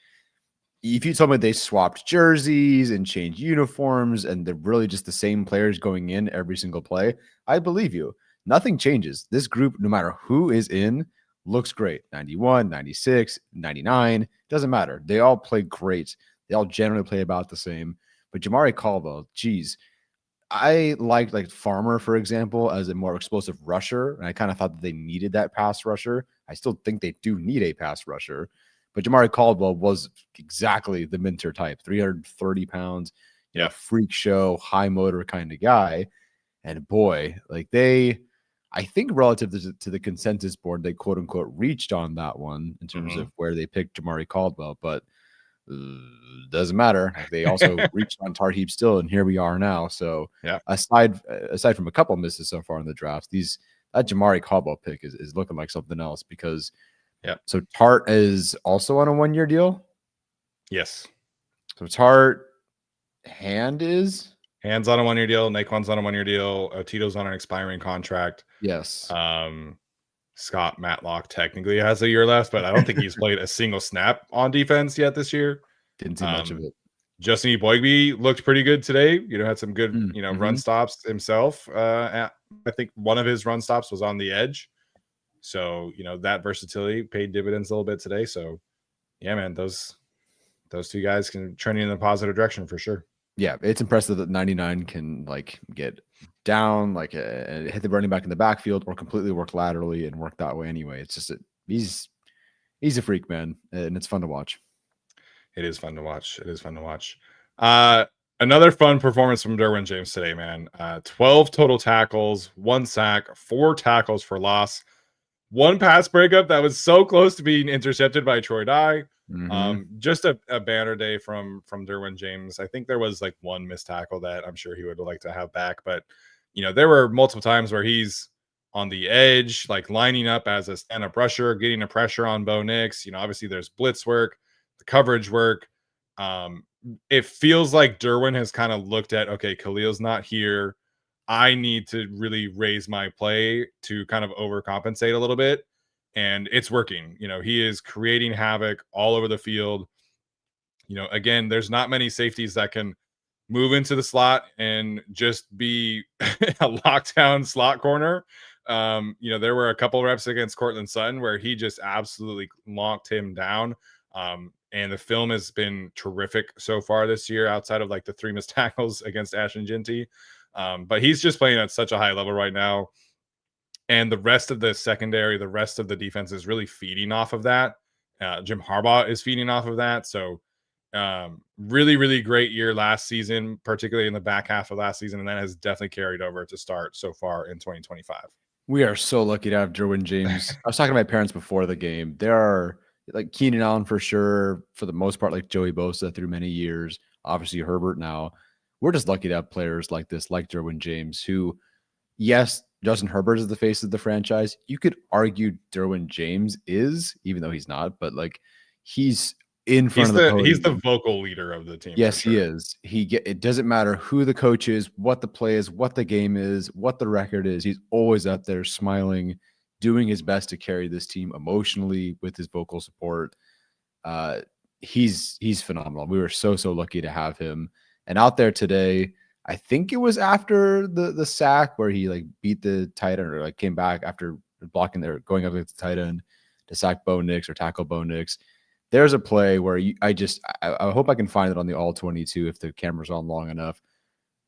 Speaker 6: if you told me they swapped jerseys and changed uniforms and they're really just the same players going in every single play, I believe you. Nothing changes. This group, no matter who is in, looks great. 91, 96, 99, doesn't matter. They all play great. They all generally play about the same. But Jamari Caldwell, geez, I liked like Farmer, for example, as a more explosive rusher. And I kind of thought that they needed that pass rusher. I still think they do need a pass rusher. But Jamari Caldwell was exactly the Minter type, 330 pounds, freak show, high motor kind of guy. And boy, like I think relative to the consensus board, they quote unquote reached on that one in terms of where they picked Jamari Caldwell, but doesn't matter. Like, they also reached on Tart Heap still, and here we are now. So aside from a couple misses so far in the draft, that Jamari Caldwell pick is looking like something else because so Tart is also on a 1-year deal.
Speaker 5: Yes.
Speaker 6: So Tart Hands on
Speaker 5: a 1-year deal. Naquan's on a 1-year deal. Tito's on an expiring contract.
Speaker 6: Yes.
Speaker 5: Scott Matlock technically has a year left, but I don't think he's played a single snap on defense yet this year.
Speaker 6: Didn't see much of it.
Speaker 5: Justin Eboigbe looked pretty good today. Had some good, run stops himself. I think one of his run stops was on the edge. So, that versatility paid dividends a little bit today. So, yeah, man, those 2 guys can trend in a positive direction for sure.
Speaker 6: Yeah, it's impressive that 99 can like get down, like hit the running back in the backfield, or completely work laterally and work that way anyway. It's just he's a freak, man, and it's fun to watch.
Speaker 5: It is fun to watch. It is fun to watch. Another fun performance from Derwin James today, man. 12 total tackles, 1 sack, 4 tackles for loss, 1 pass breakup that was so close to being intercepted by Troy Dye. Just a banner day from Derwin James. I think there was like 1 missed tackle that I'm sure he would like to have back, but there were multiple times where he's on the edge, like lining up as a stand-up rusher, getting a pressure on Bo Nix. Obviously there's blitz work, the coverage work. It feels like Derwin has kind of looked at, okay, Khalil's not here. I need to really raise my play to kind of overcompensate a little bit. And it's working. He is creating havoc all over the field. Again, there's not many safeties that can move into the slot and just be a lockdown slot corner. There were a couple reps against Cortland Sutton where he just absolutely locked him down. And the film has been terrific so far this year, outside of like the 3 missed tackles against Ashton Ginty. But he's just playing at such a high level right now. And the rest of the secondary, the rest of the defense is really feeding off of that. Jim Harbaugh is feeding off of that. So really, really great year last season, particularly in the back half of last season. And that has definitely carried over to start so far in 2025.
Speaker 6: We are so lucky to have Derwin James. I was talking to my parents before the game. There are like Keenan Allen for sure, for the most part, like Joey Bosa through many years, obviously Herbert now. We're just lucky to have players like this, like Derwin James, who, yes, Justin Herbert is the face of the franchise. You could argue Derwin James is, even though he's not, but like he's in front of the podium.
Speaker 5: He's the vocal leader of the team.
Speaker 6: Yes, he is. It doesn't matter who the coach is, what the play is, what the game is, what the record is. He's always up there smiling, doing his best to carry this team emotionally with his vocal support. He's phenomenal. We were so lucky to have him. And out there today, I think it was after the sack where he like beat the tight end, or like came back after blocking there, going up against the tight end to sack Bo Nix or tackle Bo Nix. There's a play where I hope I can find it on the all 22 if the camera's on long enough.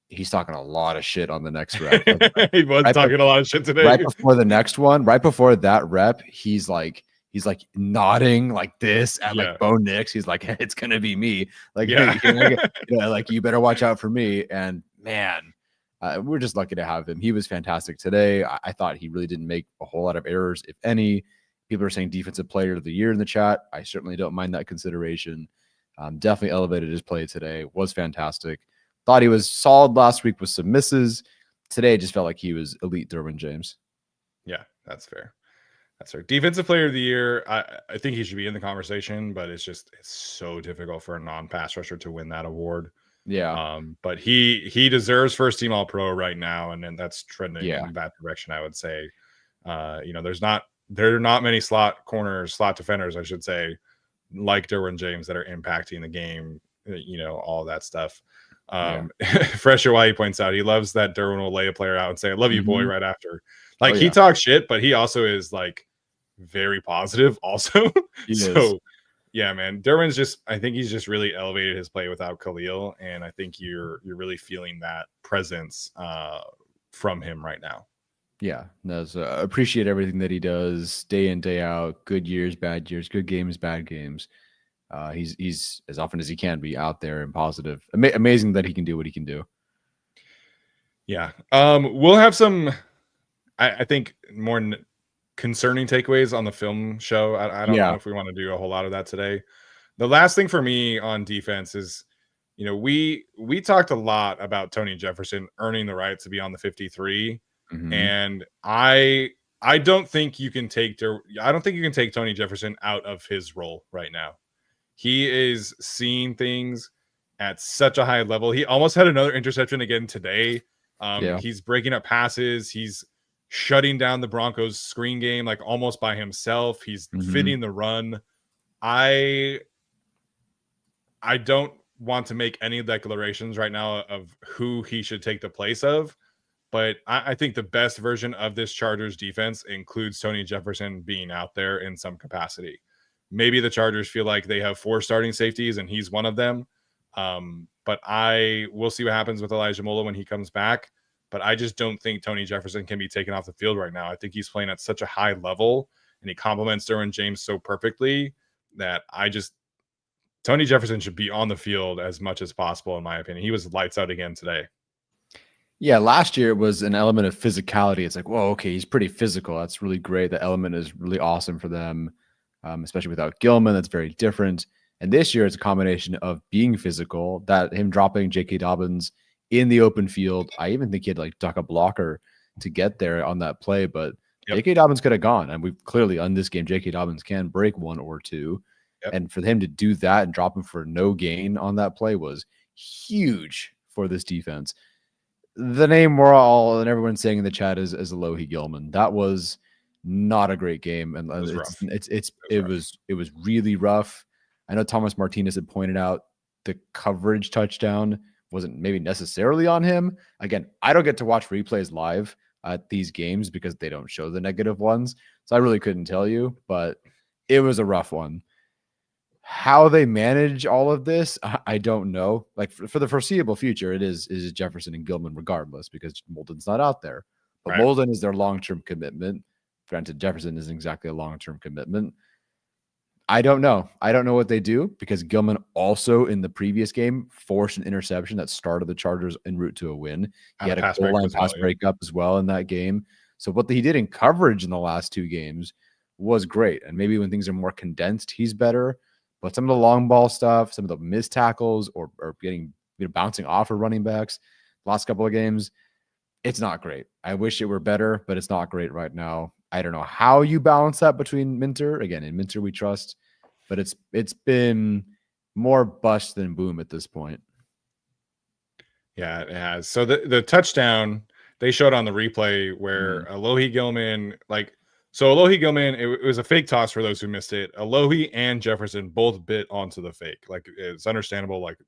Speaker 6: He's talking a lot of shit on the next rep.
Speaker 5: He was talking a lot of shit today.
Speaker 6: Right before the next one, right before that rep, he's like nodding like this at like Bo Nix. He's like, it's gonna be me. Like, like you better watch out for me. And man, we're just lucky to have him. He was fantastic today. I thought he really didn't make a whole lot of errors, if any. People are saying defensive player of the year in the chat. I certainly don't mind that consideration. Definitely elevated his play today. Was fantastic. Thought he was solid last week with some misses. Today, just felt like he was elite Derwin James.
Speaker 5: Yeah, that's fair. That's fair. Defensive player of the year. I think he should be in the conversation, but it's so difficult for a non-pass rusher to win that award.
Speaker 6: Yeah.
Speaker 5: But he deserves first team all pro right now. And then that's trending in that direction, I would say. There are not many slot defenders, I should say, like Derwin James that are impacting the game, all that stuff. Fresher Why he points out he loves that Derwin will lay a player out and say, I love you, boy, right after. Like he talks shit, but he also is like very positive also. Yeah, man. Derwin's I think he's just really elevated his play without Khalil. And I think you're really feeling that presence from him right now.
Speaker 6: Yeah, appreciate everything that he does day in, day out. Good years, bad years, good games, bad games. He's as often as he can be out there and positive. Amazing that he can do what he can do.
Speaker 5: Yeah. We'll have some, I think, more concerning takeaways on the film show. I don't know if we want to do a whole lot of that today. The last thing for me on defense is, we talked a lot about Tony Jefferson earning the right to be on the 53. And I don't think you can take Tony Jefferson out of his role right now. He is seeing things at such a high level. He almost had another interception again today. He's breaking up passes. He's shutting down the Broncos screen game like almost by himself. He's fitting the run. I don't want to make any declarations right now of who he should take the place of. But I think the best version of this Chargers defense includes Tony Jefferson being out there in some capacity. Maybe the Chargers feel like they have 4 starting safeties and he's one of them. But we'll see what happens with Elijah Mola when he comes back. But I just don't think Tony Jefferson can be taken off the field right now. I think he's playing at such a high level and he complements Derwin James so perfectly that Tony Jefferson should be on the field as much as possible, in my opinion. He was lights out again today.
Speaker 6: Yeah, last year it was an element of physicality. It's like, whoa, okay, he's pretty physical. That's really great. The element is really awesome for them, especially without Gilman. That's very different. And this year it's a combination of being physical, that him dropping J.K. Dobbins in the open field. I even think he had like duck a blocker to get there on that play, but J.K. Dobbins could have gone. And we've clearly on this game, J.K. Dobbins can break one or two. And for him to do that and drop him for no gain on that play was huge for this defense. The name we're all and everyone's saying in the chat is Alohi Gilman. That was not a great game, and it was really rough. I know Thomas Martinez had pointed out the coverage touchdown wasn't maybe necessarily on him. Again, I don't get to watch replays live at these games because they don't show the negative ones, so I really couldn't tell you. But it was a rough one. How they manage all of this, I don't know. Like for the foreseeable future, it is Jefferson and Gilman regardless because Molden's not out there. But right. Molden is their long-term commitment. Granted, Jefferson isn't exactly a long-term commitment. I don't know. I don't know what they do because Gilman also in the previous game forced an interception that started the Chargers en route to a win. He had a goal line pass breakup as well in that game. So what he did in coverage in the last two games was great. And maybe when things are more condensed, he's better. But some of the long ball stuff, some of the missed tackles or getting bouncing off of running backs last couple of games, it's not great. I wish it were better, but it's not great right now. I don't know how you balance that between Minter. Again, in Minter we trust, but it's been more bust than boom at this point.
Speaker 5: Yeah, it has. So the touchdown they showed on the replay where Alohi Gilman, Alohi Gilman, it was a fake toss for those who missed it. Alohi and Jefferson both bit onto the fake. Like, it's understandable. Like,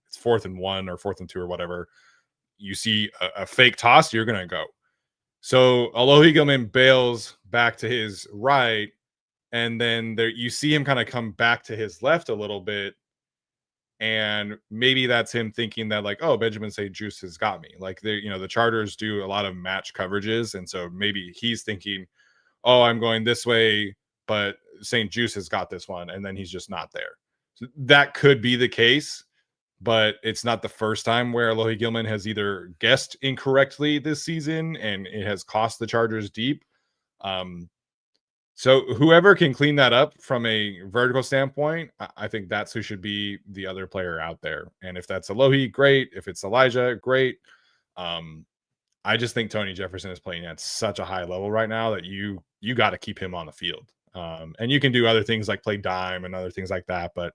Speaker 5: it's 4th and 1 or 4th and 2 or whatever. You see a fake toss, you're going to go. So Alohi Gilman bails back to his right. And then you see him kind of come back to his left a little bit. And maybe that's him thinking that, like, oh, Benjamin St. Juice has got me. Like, the Chargers do a lot of match coverages. And so maybe he's thinking, oh, I'm going this way, but St. Juice has got this one, and then he's just not there. So that could be the case, but it's not the first time where Alohi Gilman has either guessed incorrectly this season, and it has cost the Chargers deep. So whoever can clean that up from a vertical standpoint, I think that's who should be the other player out there. And if that's Alohi, great. If it's Elijah, great. I just think Tony Jefferson is playing at such a high level right now that you got to keep him on the field. And you can do other things like play dime and other things like that. But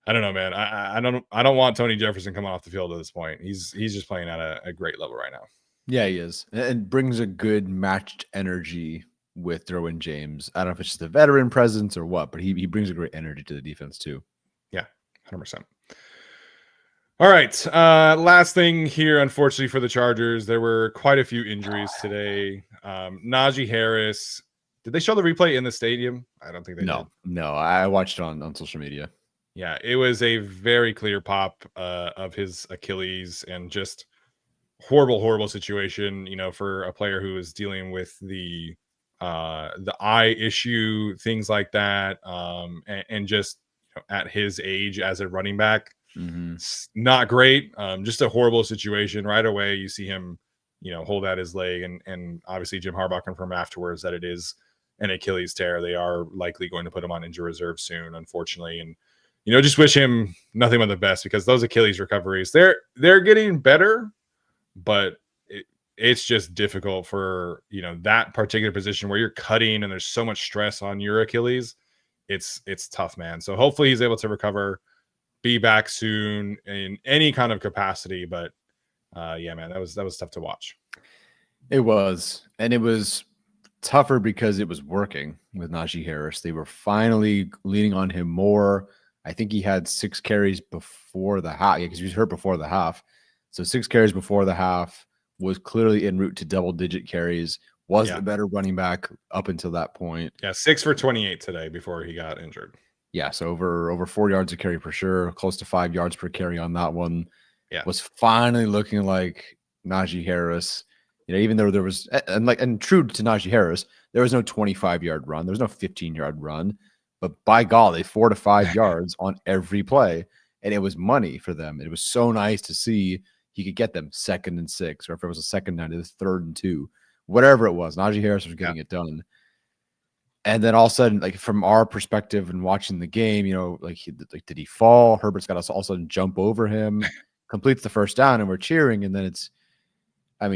Speaker 5: I don't know, man. I don't want Tony Jefferson coming off the field at this point. He's just playing at a great level right now.
Speaker 6: Yeah, he is. And brings a good matched energy with Derwin James. I don't know if it's just the veteran presence or what, but he brings a great energy to the defense too.
Speaker 5: Yeah, 100%. All right. Last thing here, unfortunately for the Chargers, there were quite a few injuries today. Najee Harris. Did they show the replay in the stadium? I don't think they did.
Speaker 6: No, I watched it on social media.
Speaker 5: Yeah, it was a very clear pop of his Achilles, and just horrible situation, for a player who is dealing with the eye issue, things like that, and just at his age as a running back. It's not great. Just a horrible situation. Right away, you see him, hold out his leg, and obviously Jim Harbaugh confirmed afterwards that it is an Achilles tear. They are likely going to put him on injury reserve soon, unfortunately. And just wish him nothing but the best, because those Achilles recoveries, they're getting better, but it's just difficult for that particular position where you're cutting and there's so much stress on your Achilles. It's tough, man. So hopefully he's able to recover, be back soon in any kind of capacity. But yeah, man, that was tough to watch.
Speaker 6: It was, and it was tougher because it was working with Najee Harris. They were finally leaning on him more. I think he had 6 carries before the half, because he was hurt before the half. So 6 carries before the half, was clearly en route to double-digit carries, was the better running back up until that point.
Speaker 5: Yeah, 6 for 28 today before he got injured.
Speaker 6: Yeah, so over 4 yards a carry for sure, close to 5 yards per carry on that one.
Speaker 5: Yeah,
Speaker 6: was finally looking like Najee Harris. Even though there was, and true to Najee Harris, there was no 25-yard run, there was no 15-yard run, but by golly, 4 to 5 yards on every play. And it was money for them. It was so nice to see he could get them 2nd and 6, or if it was a 2nd down, it was 3rd and 2, whatever it was. Najee Harris was getting it done. And then all of a sudden, like from our perspective and watching the game, did he fall? Herbert's got us all of a sudden jump over him, completes the first down, and we're cheering. And then it's,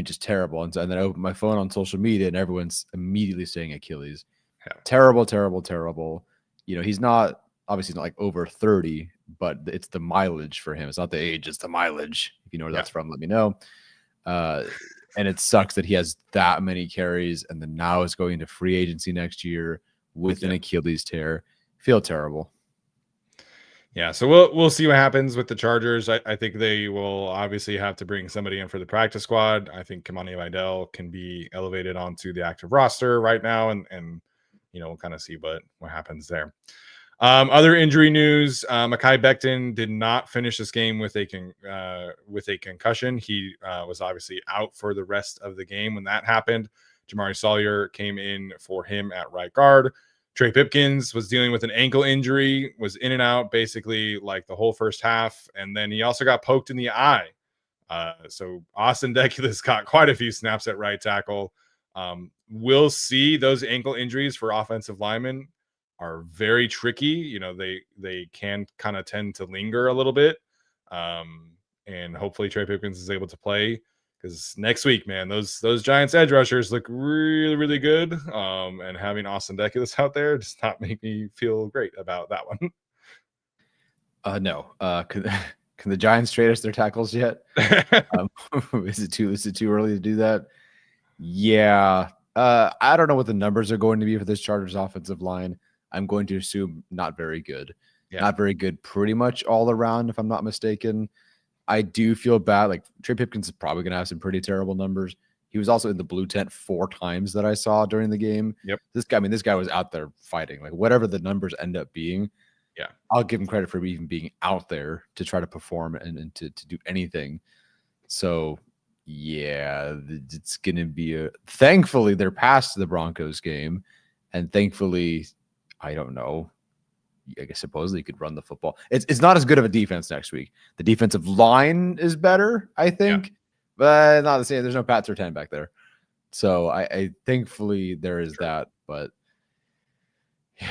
Speaker 6: just terrible. And then I open my phone on social media, and everyone's immediately saying Achilles.
Speaker 5: Yeah.
Speaker 6: Terrible, terrible, terrible. He's not obviously not like over 30, but it's the mileage for him. It's not the age, it's the mileage. If you know where that's from, let me know. And it sucks that he has that many carries, and then now is going into free agency next year with an Achilles tear. Feel terrible.
Speaker 5: Yeah, so we'll see what happens with the Chargers. I think they will obviously have to bring somebody in for the practice squad. I think Kamani Vidal can be elevated onto the active roster right now, and we'll kind of see what happens there. Other injury news: Mekhi Becton did not finish this game with a concussion. He was obviously out for the rest of the game when that happened. Jamari Sawyer came in for him at right guard. Trey Pipkins was dealing with an ankle injury, was in and out basically like the whole first half, and then he also got poked in the eye. So Austin Deculus got quite a few snaps at right tackle. We'll see. Those ankle injuries for offensive linemen are very tricky. They can kind of tend to linger a little bit. And hopefully Trey Pipkins is able to play, because next week, man, those Giants edge rushers look really, really good. And having Austin Deculus out there does not make me feel great about that one.
Speaker 6: No. Can the Giants trade us their tackles yet? Is it too early to do that? Yeah. I don't know what the numbers are going to be for this Chargers offensive line. I'm going to assume not very good. Yeah. Not very good pretty much all around, if I'm not mistaken. I do feel bad. Like, Trey Pipkins is probably going to have some pretty terrible numbers. He was also in the blue tent 4 times that I saw during the game.
Speaker 5: Yep.
Speaker 6: This guy was out there fighting. Like, whatever the numbers end up being, I'll give him credit for even being out there to try to perform and to do anything. So, yeah, it's going to be thankfully, they're past the Broncos game. And thankfully, I don't know, I guess supposedly you could run the football. It's not as good of a defense next week. The defensive line is better, I think, but not the same. There's no Pat Surtain back there. So I thankfully there is that, but yeah.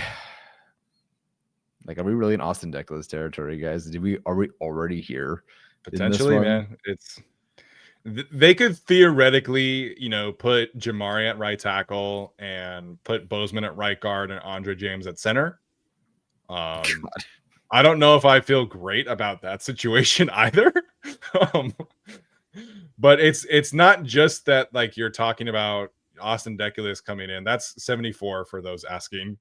Speaker 6: Like, are we really in Austin Deculus territory, guys? Are we already here?
Speaker 5: Potentially, man. They could theoretically, put Jamari at right tackle and put Bozeman at right guard and Andre James at center. I don't know if I feel great about that situation either. But it's not just that, like, you're talking about Austin Deculus coming in. That's 74 for those asking.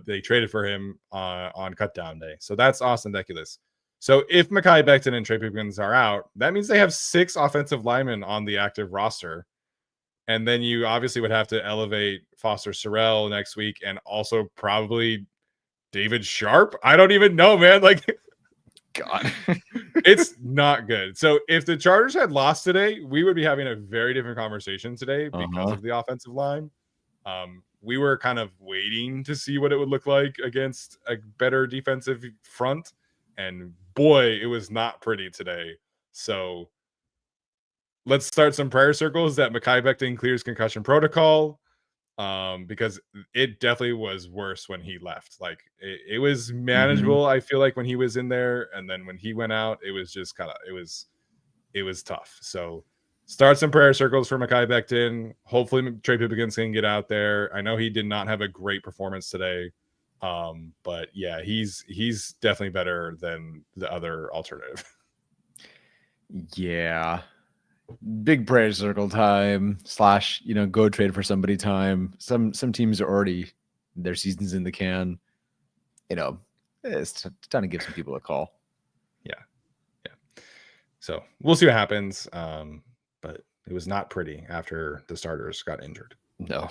Speaker 5: They traded for him on cut down day. So that's Austin Deculus. So if Mekhi Becton and Trey Pipkins are out, that means they have 6 offensive linemen on the active roster. And then you obviously would have to elevate Foster Sorrell next week, and also probably David Sharp. I don't even know, man. Like, God, it's not good. So if the Chargers had lost today, we would be having a very different conversation today because of the offensive line. We were kind of waiting to see what it would look like against a better defensive front. And boy, it was not pretty today. So let's start some prayer circles that Mekhi Becton clears concussion protocol, because it definitely was worse when he left. Like, it was manageable, I feel like, when he was in there, and then when he went out, it was just kind of it was tough. So start some prayer circles for Mekhi Becton. Hopefully Trey Pipkins can get out there. I know he did not have a great performance today. But yeah, he's definitely better than the other alternative.
Speaker 6: Yeah. Big prayer circle time / go trade for somebody time. Some teams are already, their season's in the can. It's time to give some people a call. Yeah.
Speaker 5: So we'll see what happens. But it was not pretty after the starters got injured.
Speaker 6: No,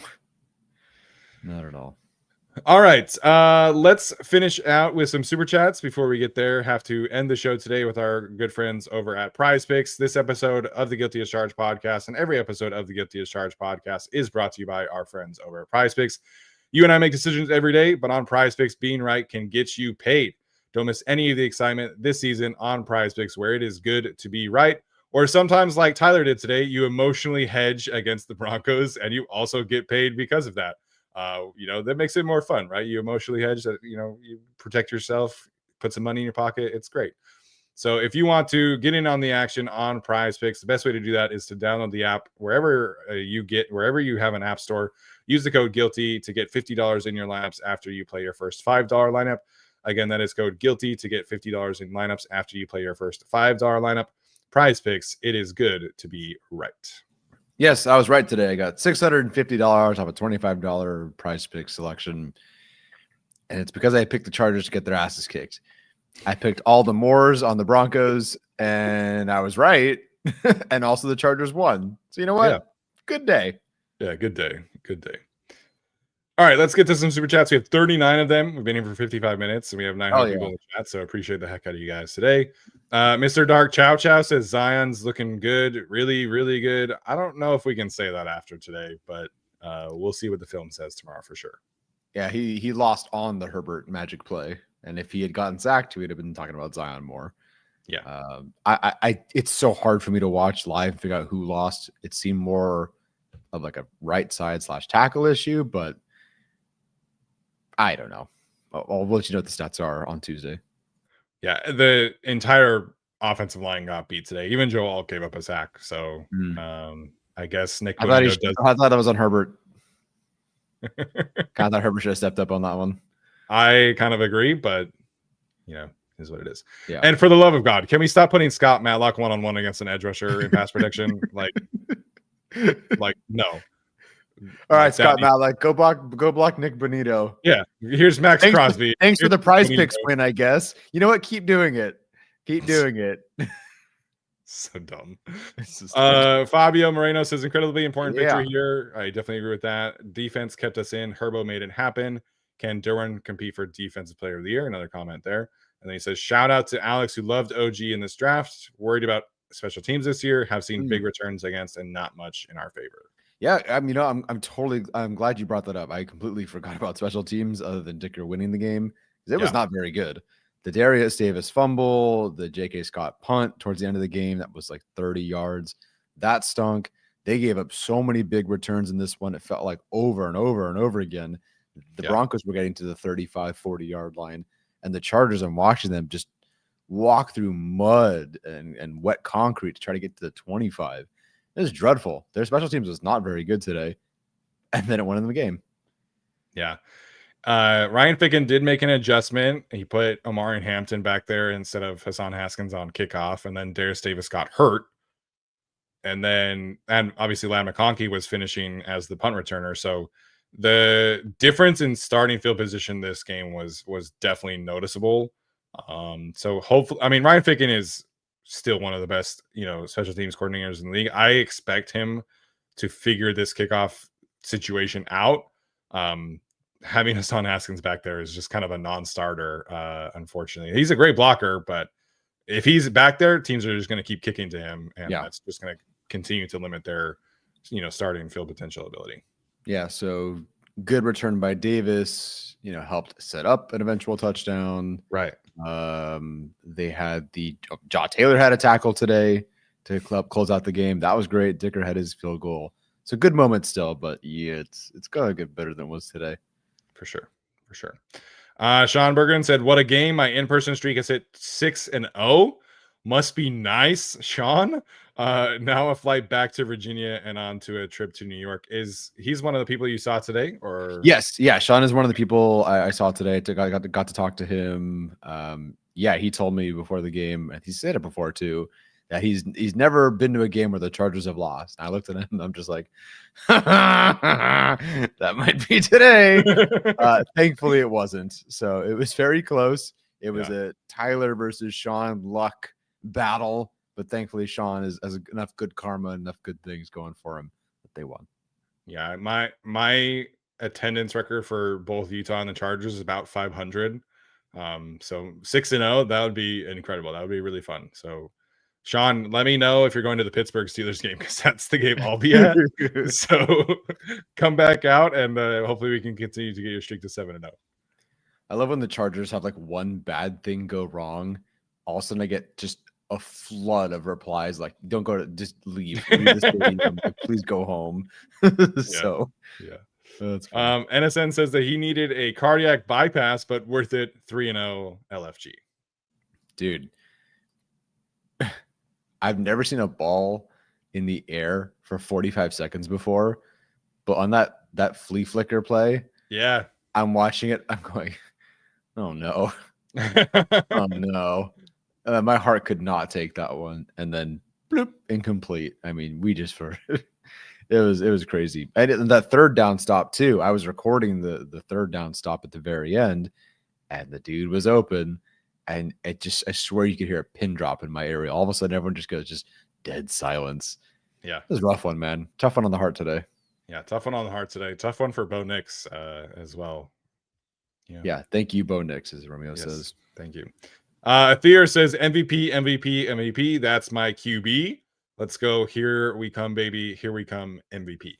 Speaker 6: not at all.
Speaker 5: All right, let's finish out with some super chats before we get there. Have to end the show today with our good friends over at Prize Picks. This episode of the Guilty as Charged podcast and every episode of the Guilty as Charged podcast is brought to you by our friends over at Prize Picks. You and I make decisions every day, but on Prize Picks, being right can get you paid. Don't miss any of the excitement this season on Prize Picks, where it is good to be right. Or sometimes, like Tyler did today, you emotionally hedge against the Broncos, and you also get paid because of that. That makes it more fun, right? You emotionally hedge that, you protect yourself, put some money in your pocket. It's great. So if you want to get in on the action on Prize Picks, the best way to do that is to download the app wherever you have an app store. Use the code GUILTY to get $50 in your lineups after you play your first $5 lineup. Again, that is code GUILTY to get $50 in lineups after you play your first $5 lineup. Prize Picks, it is good to be right.
Speaker 6: Yes, I was right today. I got $650 off a $25 Prize Picks selection, and it's because I picked the Chargers to get their asses kicked. I picked all the Moors on the Broncos, and I was right. And also the Chargers won. So you know what?
Speaker 5: Yeah.
Speaker 6: Good day.
Speaker 5: Yeah, good day. Good day. All right, let's get to some super chats. We have 39 of them. We've been here for 55 minutes, and we have 900 people in the chat, so I appreciate the heck out of you guys today. Mr. Dark Chow Chow says Zion's looking good, really, really good. I don't know if we can say that after today, but we'll see what the film says tomorrow for sure.
Speaker 6: Yeah, he lost on the Herbert magic play, and if he had gotten sacked, we'd have been talking about Zion more.
Speaker 5: Yeah,
Speaker 6: it's so hard for me to watch live and figure out who lost. It seemed more of like a right side / tackle issue, but I don't know. I'll let you know what the stats are on Tuesday.
Speaker 5: Yeah, the entire offensive line got beat today. Even Joe Alt gave up a sack. So I guess Nick.
Speaker 6: I thought that was on Herbert. Kind of thought Herbert should have stepped up on that one.
Speaker 5: I kind of agree, but is what it is.
Speaker 6: Yeah.
Speaker 5: And for the love of God, can we stop putting Scott Matlock 1-on-1 against an edge rusher in pass protection? like no.
Speaker 6: All right, Scott Matlock, go block Nick Bonito.
Speaker 5: Yeah, here's Max Crosby.
Speaker 6: Thanks for the Prize Picks win, I guess. You know what? Keep doing it. Keep doing it.
Speaker 5: So dumb. Fabio Moreno says incredibly important victory here. I definitely agree with that. Defense kept us in. Herbo made it happen. Can Derwin compete for Defensive Player of the Year? Another comment there. And then he says, shout out to Alex, who loved OG in this draft. Worried about special teams this year. Have seen big returns against and not much in our favor.
Speaker 6: Yeah, I'm glad you brought that up. I completely forgot about special teams other than Dicker winning the game. It was not very good. The Darius Davis fumble, the J.K. Scott punt towards the end of the game, that was like 30 yards. That stunk. They gave up so many big returns in this one. It felt like over and over and over again. The Broncos were getting to the 35, 40-yard line, and the Chargers, I'm watching them just walk through mud and wet concrete to try to get to the 25. It was dreadful. Their special teams was not very good today, and then it won in the game.
Speaker 5: Yeah. Ryan Ficken did make an adjustment. He put Omarion Hampton back there instead of Hassan Haskins on kickoff, and then Darius Davis got hurt. And obviously Ladd McConkey was finishing as the punt returner. So the difference in starting field position this game was definitely noticeable. So hopefully, Ryan Ficken is still one of the best, special teams coordinators in the league. I expect him to figure this kickoff situation out. Having Hassan Haskins back there is just kind of a non-starter, unfortunately. He's a great blocker, but if he's back there, teams are just going to keep kicking to him, and that's just going to continue to limit their, starting field potential ability.
Speaker 6: Yeah, so good return by Davis, helped set up an eventual touchdown.
Speaker 5: Right.
Speaker 6: They had Jaw Taylor had a tackle today to close out the game. That was great. Dicker had his field goal. So good moment still, but it's going to get better than it was today.
Speaker 5: For sure. Sean Bergen said, what a game. My in-person streak has hit 6-0. Must be nice, Sean. Now a flight back to Virginia and on to a trip to New York. He's one of the people you saw today? Or
Speaker 6: yes, yeah. Sean is one of the people I saw today. Got to talk to him. He told me before the game, and he said it before too, that he's never been to a game where the Chargers have lost. And I looked at him, and I'm just like, that might be today. Thankfully, it wasn't. So it was very close. It was a Tyler versus Sean luck battle, but thankfully Sean has enough good karma, enough good things going for him that they won.
Speaker 5: Yeah, my attendance record for both Utah and the Chargers is about 500. So 6-0, that would be incredible. That would be really fun. So Sean, let me know if you're going to the Pittsburgh Steelers game because that's the game I'll be at. So come back out and hopefully we can continue to get your streak to 7-0.
Speaker 6: I love when the Chargers have like one bad thing go wrong. All of a sudden I get just a flood of replies like, don't go to, just leave the stadium, like, please go home. So
Speaker 5: yeah.
Speaker 6: That's funny.
Speaker 5: NSN says that he needed a cardiac bypass, but worth it. 3-0 LFG.
Speaker 6: Dude, I've never seen a ball in the air for 45 seconds before, but on that flea flicker play,
Speaker 5: yeah,
Speaker 6: I'm watching it. I'm going, oh no, oh no. My heart could not take that one, and then bloop, incomplete. I mean, we just it was crazy. And that third down stop too. I was recording the third down stop at the very end, and the dude was open. And I swear you could hear a pin drop in my area. All of a sudden, everyone just goes, just dead silence.
Speaker 5: Yeah.
Speaker 6: It was a rough one, man. Tough one on the heart today.
Speaker 5: Yeah, tough one on the heart today. Tough one for Bo Nix as well.
Speaker 6: Yeah. Thank you, Bo Nix, as Romeo says.
Speaker 5: Thank you. Theor says MVP, MVP, MVP. That's my QB. Let's go. Here we come, baby. Here we come, MVP.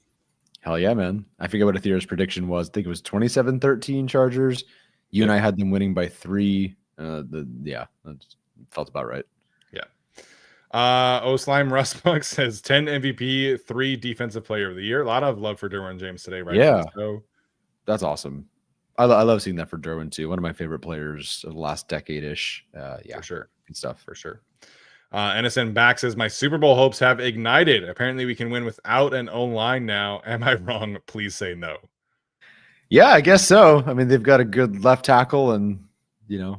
Speaker 6: Hell yeah, man. I forget what Theor's prediction was. I think it was 27-13 Chargers. You and I had them winning by 3. That felt about right.
Speaker 5: Yeah. Slime Rustbug says 10 MVP, 3 defensive player of the year. A lot of love for Derwin James today, right?
Speaker 6: Yeah.
Speaker 5: So
Speaker 6: that's awesome. I love seeing that for Derwin too. One of my favorite players of the last decade-ish. Yeah,
Speaker 5: for sure.
Speaker 6: Good stuff.
Speaker 5: For sure. NSN back says my Super Bowl hopes have ignited. Apparently we can win without an O-line now. Am I wrong? Please say no.
Speaker 6: Yeah, I guess so. I mean, they've got a good left tackle, and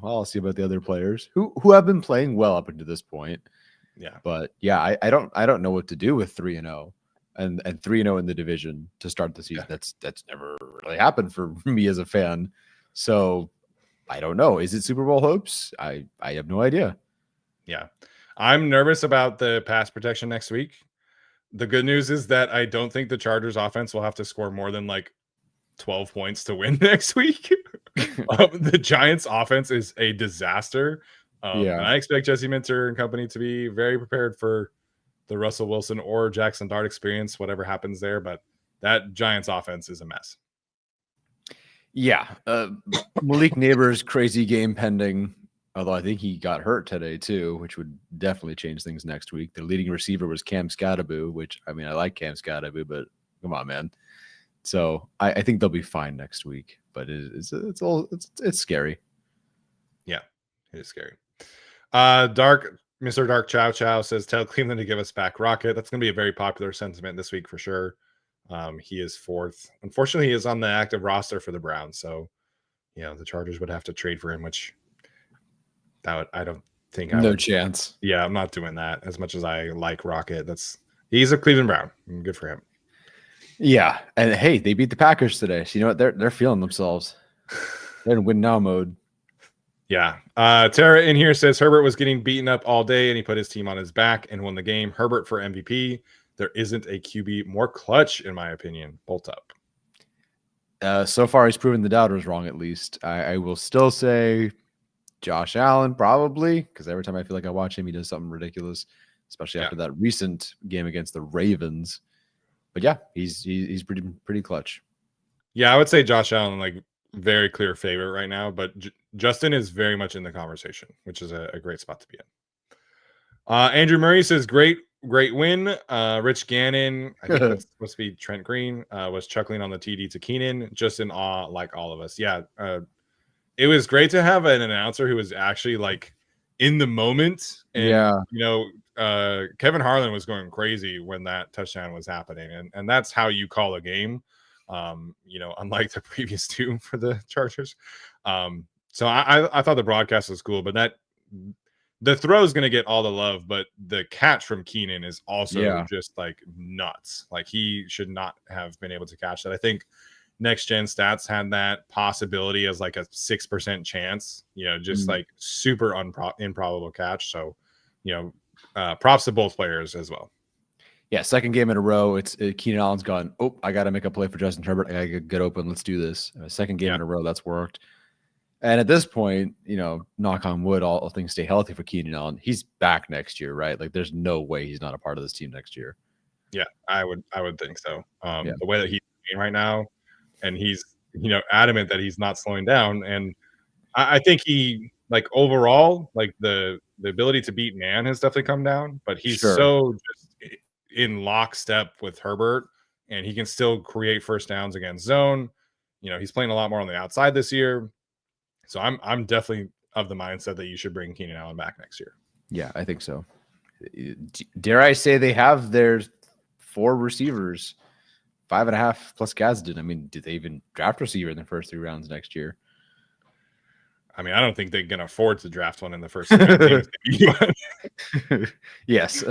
Speaker 6: I'll see about the other players who have been playing well up until this point.
Speaker 5: Yeah.
Speaker 6: But yeah, I don't know what to do with 3-0 and 3-0 in the division to start the season.
Speaker 5: Yeah.
Speaker 6: That's never really happened for me as a fan. So I don't know. Is it Super Bowl hopes? I have no idea.
Speaker 5: Yeah. I'm nervous about the pass protection next week. The good news is that I don't think the Chargers offense will have to score more than like 12 points to win next week. The Giants offense is a disaster. And I expect Jesse Minter and company to be very prepared for the Russell Wilson or Jackson Dart experience, whatever happens there. But that Giants offense is a mess.
Speaker 6: Yeah. Malik Neighbors' crazy game pending. Although I think he got hurt today too, which would definitely change things next week. Their leading receiver was Cam Scadaboo, which, I mean, I like Cam Scadaboo, but come on, man. So I think they'll be fine next week, but it's scary.
Speaker 5: Yeah, it is scary. Mr. Dark Chow Chow says, tell Cleveland to give us back Rocket. That's going to be a very popular sentiment this week for sure. He is 4th. Unfortunately, he is on the active roster for the Browns. So, the Chargers would have to trade for him, which I don't think
Speaker 6: no chance.
Speaker 5: Yeah, I'm not doing that as much as I like Rocket. He's a Cleveland Brown. Good for him.
Speaker 6: Yeah. And hey, they beat the Packers today. So you know what? They're feeling themselves. They're in win now mode.
Speaker 5: Yeah. Tara in here says Herbert was getting beaten up all day and he put his team on his back and won the game. Herbert for MVP. There isn't a QB more clutch, in my opinion. Bolt up.
Speaker 6: So far, he's proven the doubters wrong, at least. I will still say Josh Allen, probably, because every time I feel like I watch him, he does something ridiculous, especially after that recent game against the Ravens. But yeah, he's pretty clutch. Yeah,
Speaker 5: I would say Josh Allen, like, very clear favorite right now, but Justin is very much in the conversation, which is a great spot to be in. Andrew Murray says, great win. Rich Gannon, I think that's supposed to be Trent Green, was chuckling on the TD to Keenan, just in awe like all of us. Yeah, it was great to have an announcer who was actually like in the moment. And, Kevin Harlan was going crazy when that touchdown was happening. And that's how you call a game, unlike the previous 2 for the Chargers. So I thought the broadcast was cool, but the throw is going to get all the love, but the catch from Keenan is also just like nuts. Like he should not have been able to catch that. I think Next Gen Stats had that possibility as like a 6% chance, just like super improbable catch. So, props to both players as well.
Speaker 6: Yeah, second game in a row. It's Keenan Allen's gone, oh, I got to make a play for Justin Herbert. I got to get open. Let's do this. Second game in a row, that's worked. And at this point, knock on wood, all things stay healthy for Keenan Allen. He's back next year, right? Like, there's no way he's not a part of this team next year.
Speaker 5: Yeah, I would think so.
Speaker 6: Yeah.
Speaker 5: The way that he's playing right now, and he's adamant that he's not slowing down, and I think he overall the ability to beat man has definitely come down, but he's so just in lockstep with Herbert, and he can still create first downs against zone. He's playing a lot more on the outside this year, so I'm definitely of the mindset that you should bring Keenan Allen back next year.
Speaker 6: Yeah, I think so. Dare I say they have their 4 receivers, 5.5 plus Gadsden. I mean, did they even draft receiver in the first 3 rounds next year?
Speaker 5: I mean, I don't think they can afford to draft one in the first 3 rounds.
Speaker 6: Yes,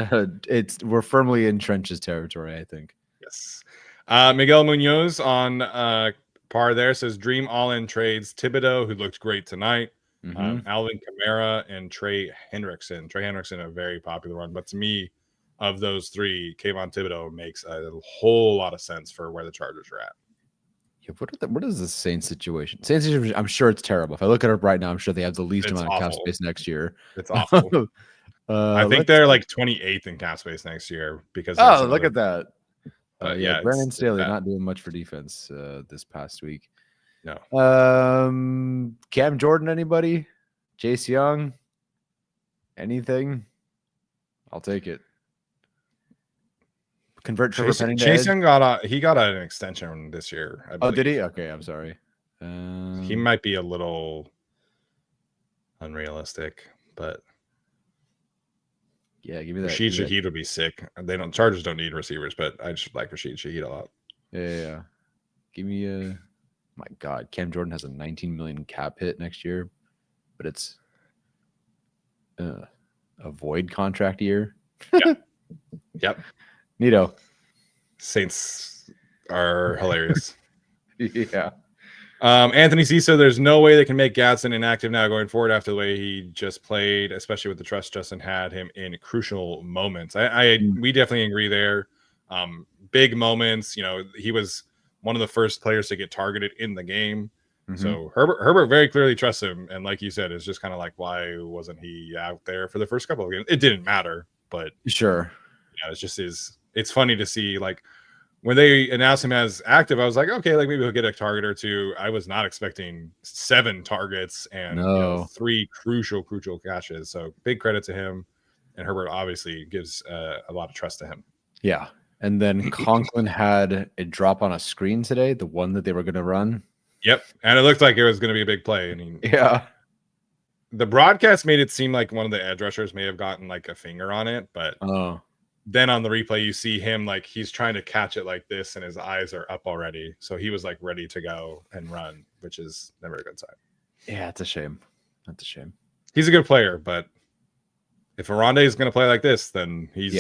Speaker 6: we're firmly in trenches territory, I think.
Speaker 5: Yes. Miguel Munoz on par there says dream all-in trades. Thibodeau, who looked great tonight. Alvin Kamara and Trey Hendrickson. Trey Hendrickson, a very popular one, but to me, of those 3, Kayvon Thibodeau makes a whole lot of sense for where the Chargers are at.
Speaker 6: Yeah, what is the Saints situation? Saints situation, I'm sure it's terrible. If I look it up right now, I'm sure they have the least amount of cap space next year.
Speaker 5: It's awful. I think they're 28th in cap space next year because.
Speaker 6: Oh, look at that.
Speaker 5: Yeah,
Speaker 6: Brandon Staley not doing much for defense this past week.
Speaker 5: No.
Speaker 6: Cam Jordan, anybody? Chase Young, anything? I'll take it. Convert Trevor Penning.
Speaker 5: Chase Young got an extension this year.
Speaker 6: Oh, did he? Okay, I'm sorry.
Speaker 5: He might be a little unrealistic, but
Speaker 6: yeah, give me that.
Speaker 5: Rashid Shaheed would be sick. Chargers don't need receivers, but I just like Rashid Shaheed a lot.
Speaker 6: Yeah. Give me my God, Cam Jordan has a $19 million cap hit next year, but it's a void contract year.
Speaker 5: Yep.
Speaker 6: Neato.
Speaker 5: Saints are hilarious.
Speaker 6: Yeah.
Speaker 5: Anthony C. So there's no way they can make Gadsden inactive now going forward after the way he just played, especially with the trust Justin had him in crucial moments. We definitely agree there. Big moments. He was one of the first players to get targeted in the game. So Herbert very clearly trusts him. And like you said, it's just kind of like, why wasn't he out there for the first couple of games? It didn't matter, but
Speaker 6: sure.
Speaker 5: It's just it's funny to see when they announced him as active, I was like, okay, maybe he'll get a target or 2. I was not expecting 7 targets and 3 crucial catches. So big credit to him. And Herbert obviously gives a lot of trust to him.
Speaker 6: Yeah. And then Conklin had a drop on a screen today, the one that they were going to run.
Speaker 5: Yep. And it looked like it was going to be a big play. The broadcast made it seem like one of the edge rushers may have gotten a finger on it, but then on the replay, you see him he's trying to catch it like this, and his eyes are up already. So he was ready to go and run, which is never a good sign. Yeah,
Speaker 6: it's a shame. That's a shame.
Speaker 5: He's a good player, but if Aronde is going to play like this, then he's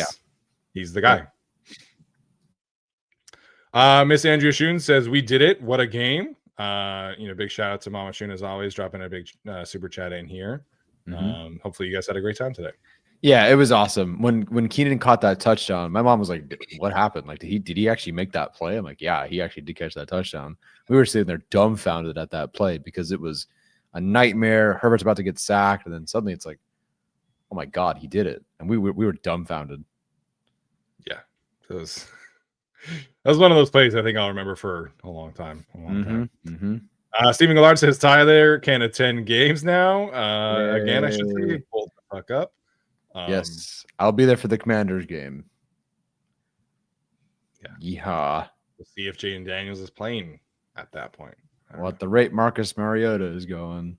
Speaker 5: the guy. Miss Andrea Schoen says, "We did it. What a game!" Big shout out to Mama Schoen as always, dropping a big super chat in here. Hopefully, you guys had a great time today.
Speaker 6: Yeah, it was awesome. When Keenan caught that touchdown, my mom was like, "What happened? Did he actually make that play?" I'm like, "Yeah, he actually did catch that touchdown." We were sitting there dumbfounded at that play because it was a nightmare. Herbert's about to get sacked, and then suddenly it's like, "Oh my God, he did it!" And we were dumbfounded.
Speaker 5: Yeah, that was one of those plays I think I'll remember for a long time. Stephen Gallard says Tyler can attend games now. Again, I should say, pulled the fuck up.
Speaker 6: Yes, I'll be there for the Commanders game.
Speaker 5: Yeah.
Speaker 6: Yeehaw.
Speaker 5: We'll see if Jaden Daniels is playing at that point.
Speaker 6: Well, at the rate Marcus Mariota is going,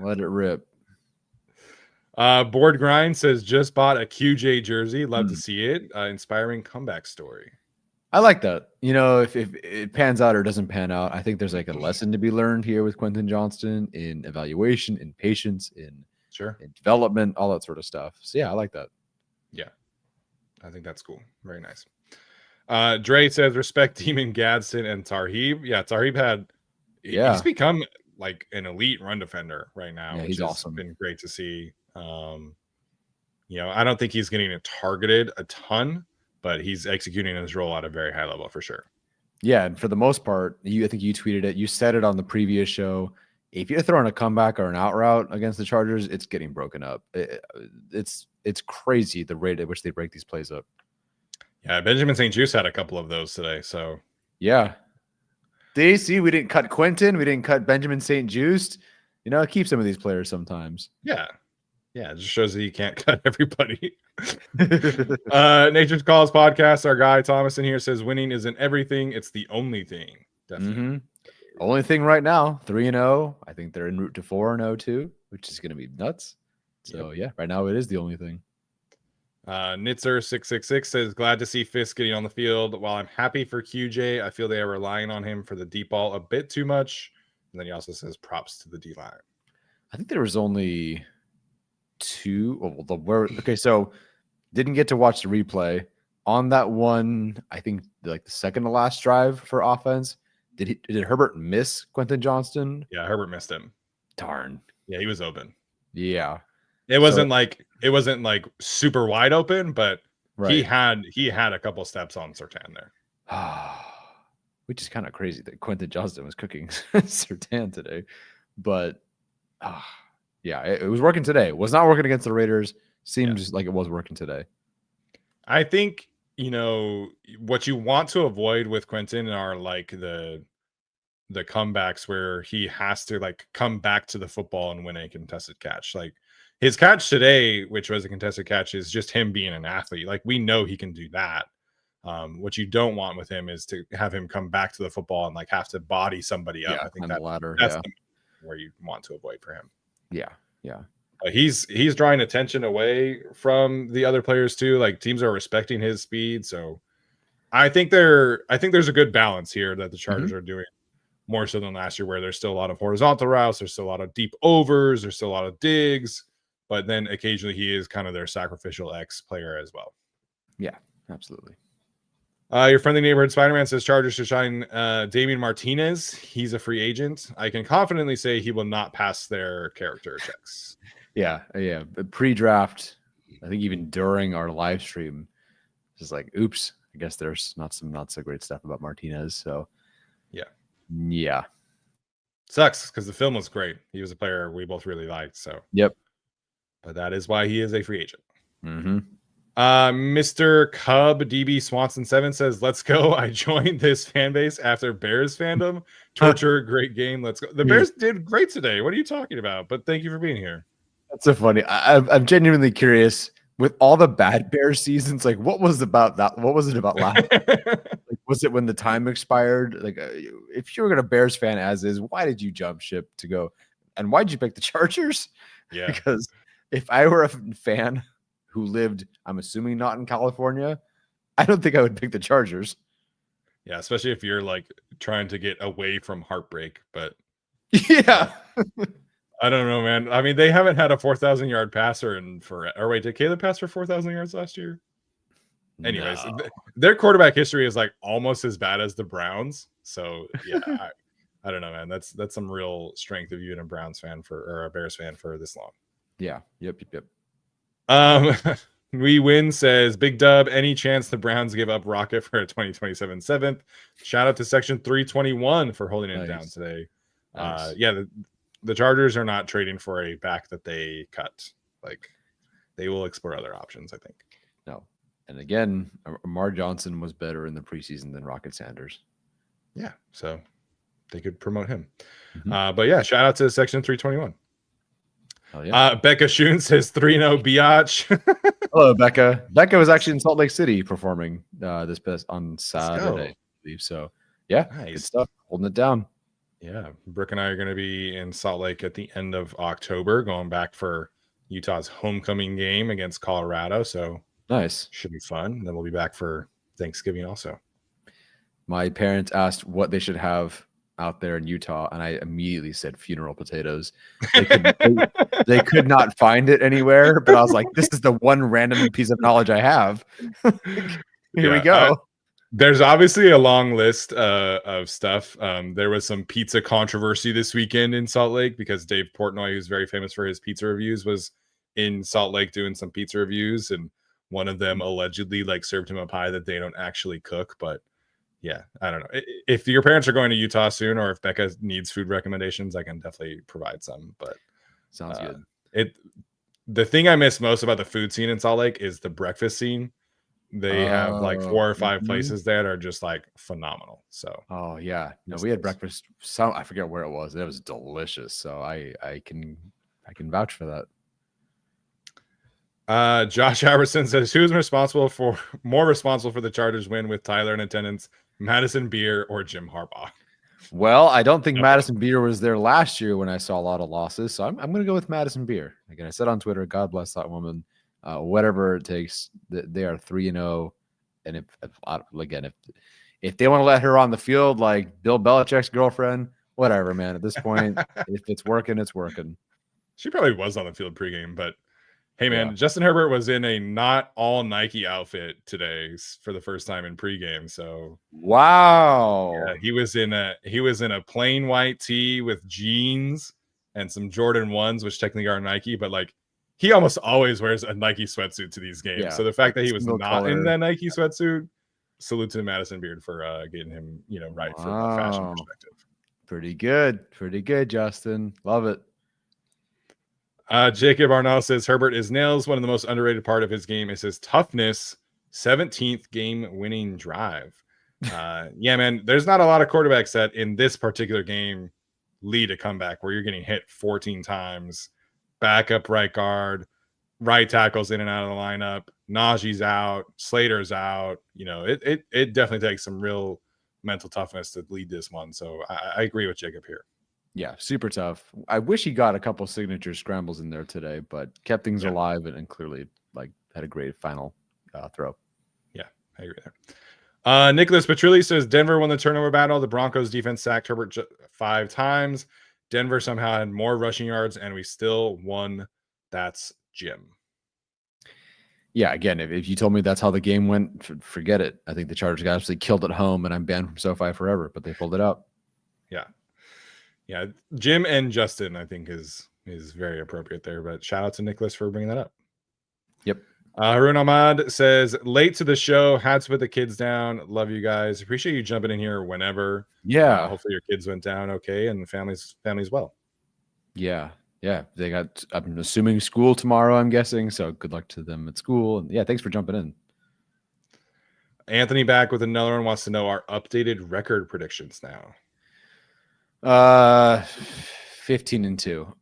Speaker 6: let it rip.
Speaker 5: Board Grind says just bought a QJ jersey. Love to see it. Inspiring comeback story.
Speaker 6: I like that. If it pans out or doesn't pan out, I think there's a lesson to be learned here with Quentin Johnston in evaluation, in patience, in development, all that sort of stuff. So yeah, I like that.
Speaker 5: Yeah, I think that's cool. Very nice. Dre says respect Demon Gadsden and Tarheeb. Yeah, Tarheeb he's become an elite run defender right now.
Speaker 6: Yeah, he's awesome.
Speaker 5: Been great to see. I don't think he's getting targeted a ton, but he's executing his role at a very high level for sure.
Speaker 6: Yeah, and for the most part, I think you tweeted it. You said it on the previous show. if you're throwing a comeback or an out route against the Chargers, it's getting broken up. It's crazy the rate at which they break these plays up.
Speaker 5: Yeah, Benjamin St. Juste had a couple of those today. So
Speaker 6: yeah. See, we didn't cut Quentin, we didn't cut Benjamin St. Juste. Keep some of these players sometimes.
Speaker 5: Yeah. Yeah, it just shows that you can't cut everybody. Nature's Calls podcast. Our guy Thomas in here says winning isn't everything; it's the only thing. Definitely.
Speaker 6: Only thing right now, 3-0. I think they're en route to 4-0 too, which is going to be nuts. So yeah, right now it is the only thing.
Speaker 5: Nitzer666 says glad to see Fisk getting on the field. While I'm happy for QJ, I feel they are relying on him for the deep ball a bit too much. And then he also says props to the D line.
Speaker 6: I think there was only two. Okay, so didn't get to watch the replay on that one. I think like the second to last drive for offense. Did Herbert miss Quentin Johnston?
Speaker 5: Yeah, Herbert missed him.
Speaker 6: Darn.
Speaker 5: Yeah, he was open.
Speaker 6: Yeah.
Speaker 5: It wasn't like super wide open, but
Speaker 6: right.
Speaker 5: he had a couple steps on Surtain there.
Speaker 6: Which is kind of crazy that Quentin Johnston was cooking Surtain today. But yeah, it was working today. It was not working against the Raiders. Seems like it was working today.
Speaker 5: I think, what you want to avoid with Quentin are like the comebacks where he has to like come back to the football and win a contested catch. Like his catch today, which was a contested catch, is just him being an athlete. Like we know he can do that. What you don't want with him is to have him come back to the football and like have to body somebody up. I think
Speaker 6: the ladder.
Speaker 5: That's where you want to avoid for him.
Speaker 6: Yeah.
Speaker 5: He's drawing attention away from the other players too. Like teams are respecting his speed, so I think there's a good balance here that the Chargers are doing more so than last year, where there's still a lot of horizontal routes, there's still a lot of deep overs, there's still a lot of digs, but then occasionally he is kind of their sacrificial X player as well.
Speaker 6: Yeah, absolutely.
Speaker 5: Your friendly neighborhood Spider-Man says Chargers should sign Damian Martinez. He's a free agent. I can confidently say he will not pass their character checks.
Speaker 6: Yeah. Pre-draft, I think even during our live stream, just like, oops, I guess there's not so great stuff about Martinez. So yeah,
Speaker 5: sucks because the film was great. He was a player we both really liked. So but that is why he is a free agent. Mr. Cub DB Swanson 7 says, let's go. I joined this fan base after Bears fandom. Torture, great game. Let's go. The Bears did great today. What are you talking about? But thank you for being here.
Speaker 6: That's so funny. I'm genuinely curious with all the bad Bears seasons. Like, what was about that? What was it about last? Like, was it when the time expired? Like, if you were a Bears fan as is, why did you jump ship to go? And why did you pick the Chargers?
Speaker 5: Yeah,
Speaker 6: because if I were a fan who lived, I'm assuming not in California, I don't think I would pick the Chargers.
Speaker 5: Yeah, especially if you're like trying to get away from heartbreak. But
Speaker 6: yeah.
Speaker 5: I don't know, man. I mean, they haven't had a 4,000-yard passer or wait, did Caleb pass for 4,000 yards last year? Anyways, their quarterback history is like almost as bad as the Browns. So yeah, I don't know, man. That's some real strength of you and a Browns fan or a Bears fan for this long.
Speaker 6: Yeah. Yep.
Speaker 5: We win says big dub. Any chance the Browns give up Rocket for a 2027 7th? Shout out to Section 321 for holding it down today.
Speaker 6: Nice.
Speaker 5: The Chargers are not trading for a back that they cut. Like they will explore other options, I think.
Speaker 6: No. And again, Omarion Johnson was better in the preseason than Rocket Sanders.
Speaker 5: Yeah, so they could promote him. But yeah, shout out to Section 321.
Speaker 6: Oh, yeah.
Speaker 5: Becca Schoon says 3-0 Biatch.
Speaker 6: Hello, Becca. Becca was actually in Salt Lake City performing this past on Saturday, I believe. So yeah,
Speaker 5: nice.
Speaker 6: Good stuff. Holding it down.
Speaker 5: Yeah, Brooke and I are going to be in Salt Lake at the end of October, going back for Utah's homecoming game against Colorado. So
Speaker 6: nice.
Speaker 5: Should be fun. Then we'll be back for Thanksgiving also.
Speaker 6: My parents asked what they should have out there in Utah, and I immediately said funeral potatoes. They could not find it anywhere, but I was like, this is the one random piece of knowledge I have. Here we go.
Speaker 5: There's obviously a long list of stuff. There was some pizza controversy this weekend in Salt Lake because Dave Portnoy, who's very famous for his pizza reviews, was in Salt Lake doing some pizza reviews, and one of them allegedly like served him a pie that they don't actually cook, but Yeah, I don't know. If your parents are going to Utah soon, or if Becca needs food recommendations, I can definitely provide some. But
Speaker 6: Sounds good.
Speaker 5: The thing I miss most about the food scene in Salt Lake is the breakfast scene. They have like 4 or 5 places that are just like phenomenal. So
Speaker 6: oh yeah, no, we had breakfast. I forget where it was. It was delicious. So I can vouch for that.
Speaker 5: Josh Albertson says, who's more responsible for the Chargers win with Tyler in attendance, Madison Beer or Jim Harbaugh?
Speaker 6: Well, I don't think Madison Beer was there last year when I saw a lot of losses. So I'm going to go with Madison Beer. Again, I said on Twitter, God bless that woman. Whatever it takes, they are 3-0. And if they want to let her on the field like Bill Belichick's girlfriend, whatever, man. At this point, if it's working, it's working.
Speaker 5: She probably was on the field pregame, but hey, man, Justin Herbert was in a not all Nike outfit today for the first time in pregame. So
Speaker 6: wow,
Speaker 5: yeah, he was in a plain white tee with jeans and some Jordan 1s, which technically are Nike, but like he almost always wears a Nike sweatsuit to these games. Yeah, so the fact that he was not in that Nike sweatsuit, salute to Madison Beard for getting him, right from a fashion perspective.
Speaker 6: Pretty good, Justin. Love it.
Speaker 5: Jacob Arnall says Herbert is nails. One of the most underrated part of his game is his toughness. 17th game-winning drive. Yeah, man, there's not a lot of quarterbacks that in this particular game lead a comeback where you're getting hit 14 times. Backup right guard, right tackles in and out of the lineup. Najee's out, Slater's out. It definitely takes some real mental toughness to lead this one. So I agree with Jacob here.
Speaker 6: Yeah, super tough. I wish he got a couple signature scrambles in there today, but kept things alive and clearly had a great final throw.
Speaker 5: Yeah, I agree there. Nicholas Petrilli says Denver won the turnover battle. The Broncos defense sacked Herbert 5 times. Denver somehow had more rushing yards, and we still won. That's Jim.
Speaker 6: Yeah, again, if you told me that's how the game went, forget it. I think the Chargers got absolutely killed at home, and I'm banned from SoFi forever, but they pulled it out.
Speaker 5: Yeah, Jim and Justin, I think, is very appropriate there. But shout out to Nicholas for bringing that up.
Speaker 6: Yep.
Speaker 5: Harun Ahmad says, late to the show, had to put the kids down. Love you guys. Appreciate you jumping in here whenever.
Speaker 6: Yeah.
Speaker 5: Hopefully your kids went down okay and the family's well.
Speaker 6: Yeah. Yeah. They got, I'm assuming, school tomorrow, I'm guessing. So good luck to them at school. And yeah, thanks for jumping in.
Speaker 5: Anthony back with another one, wants to know our updated record predictions now.
Speaker 6: 15-2.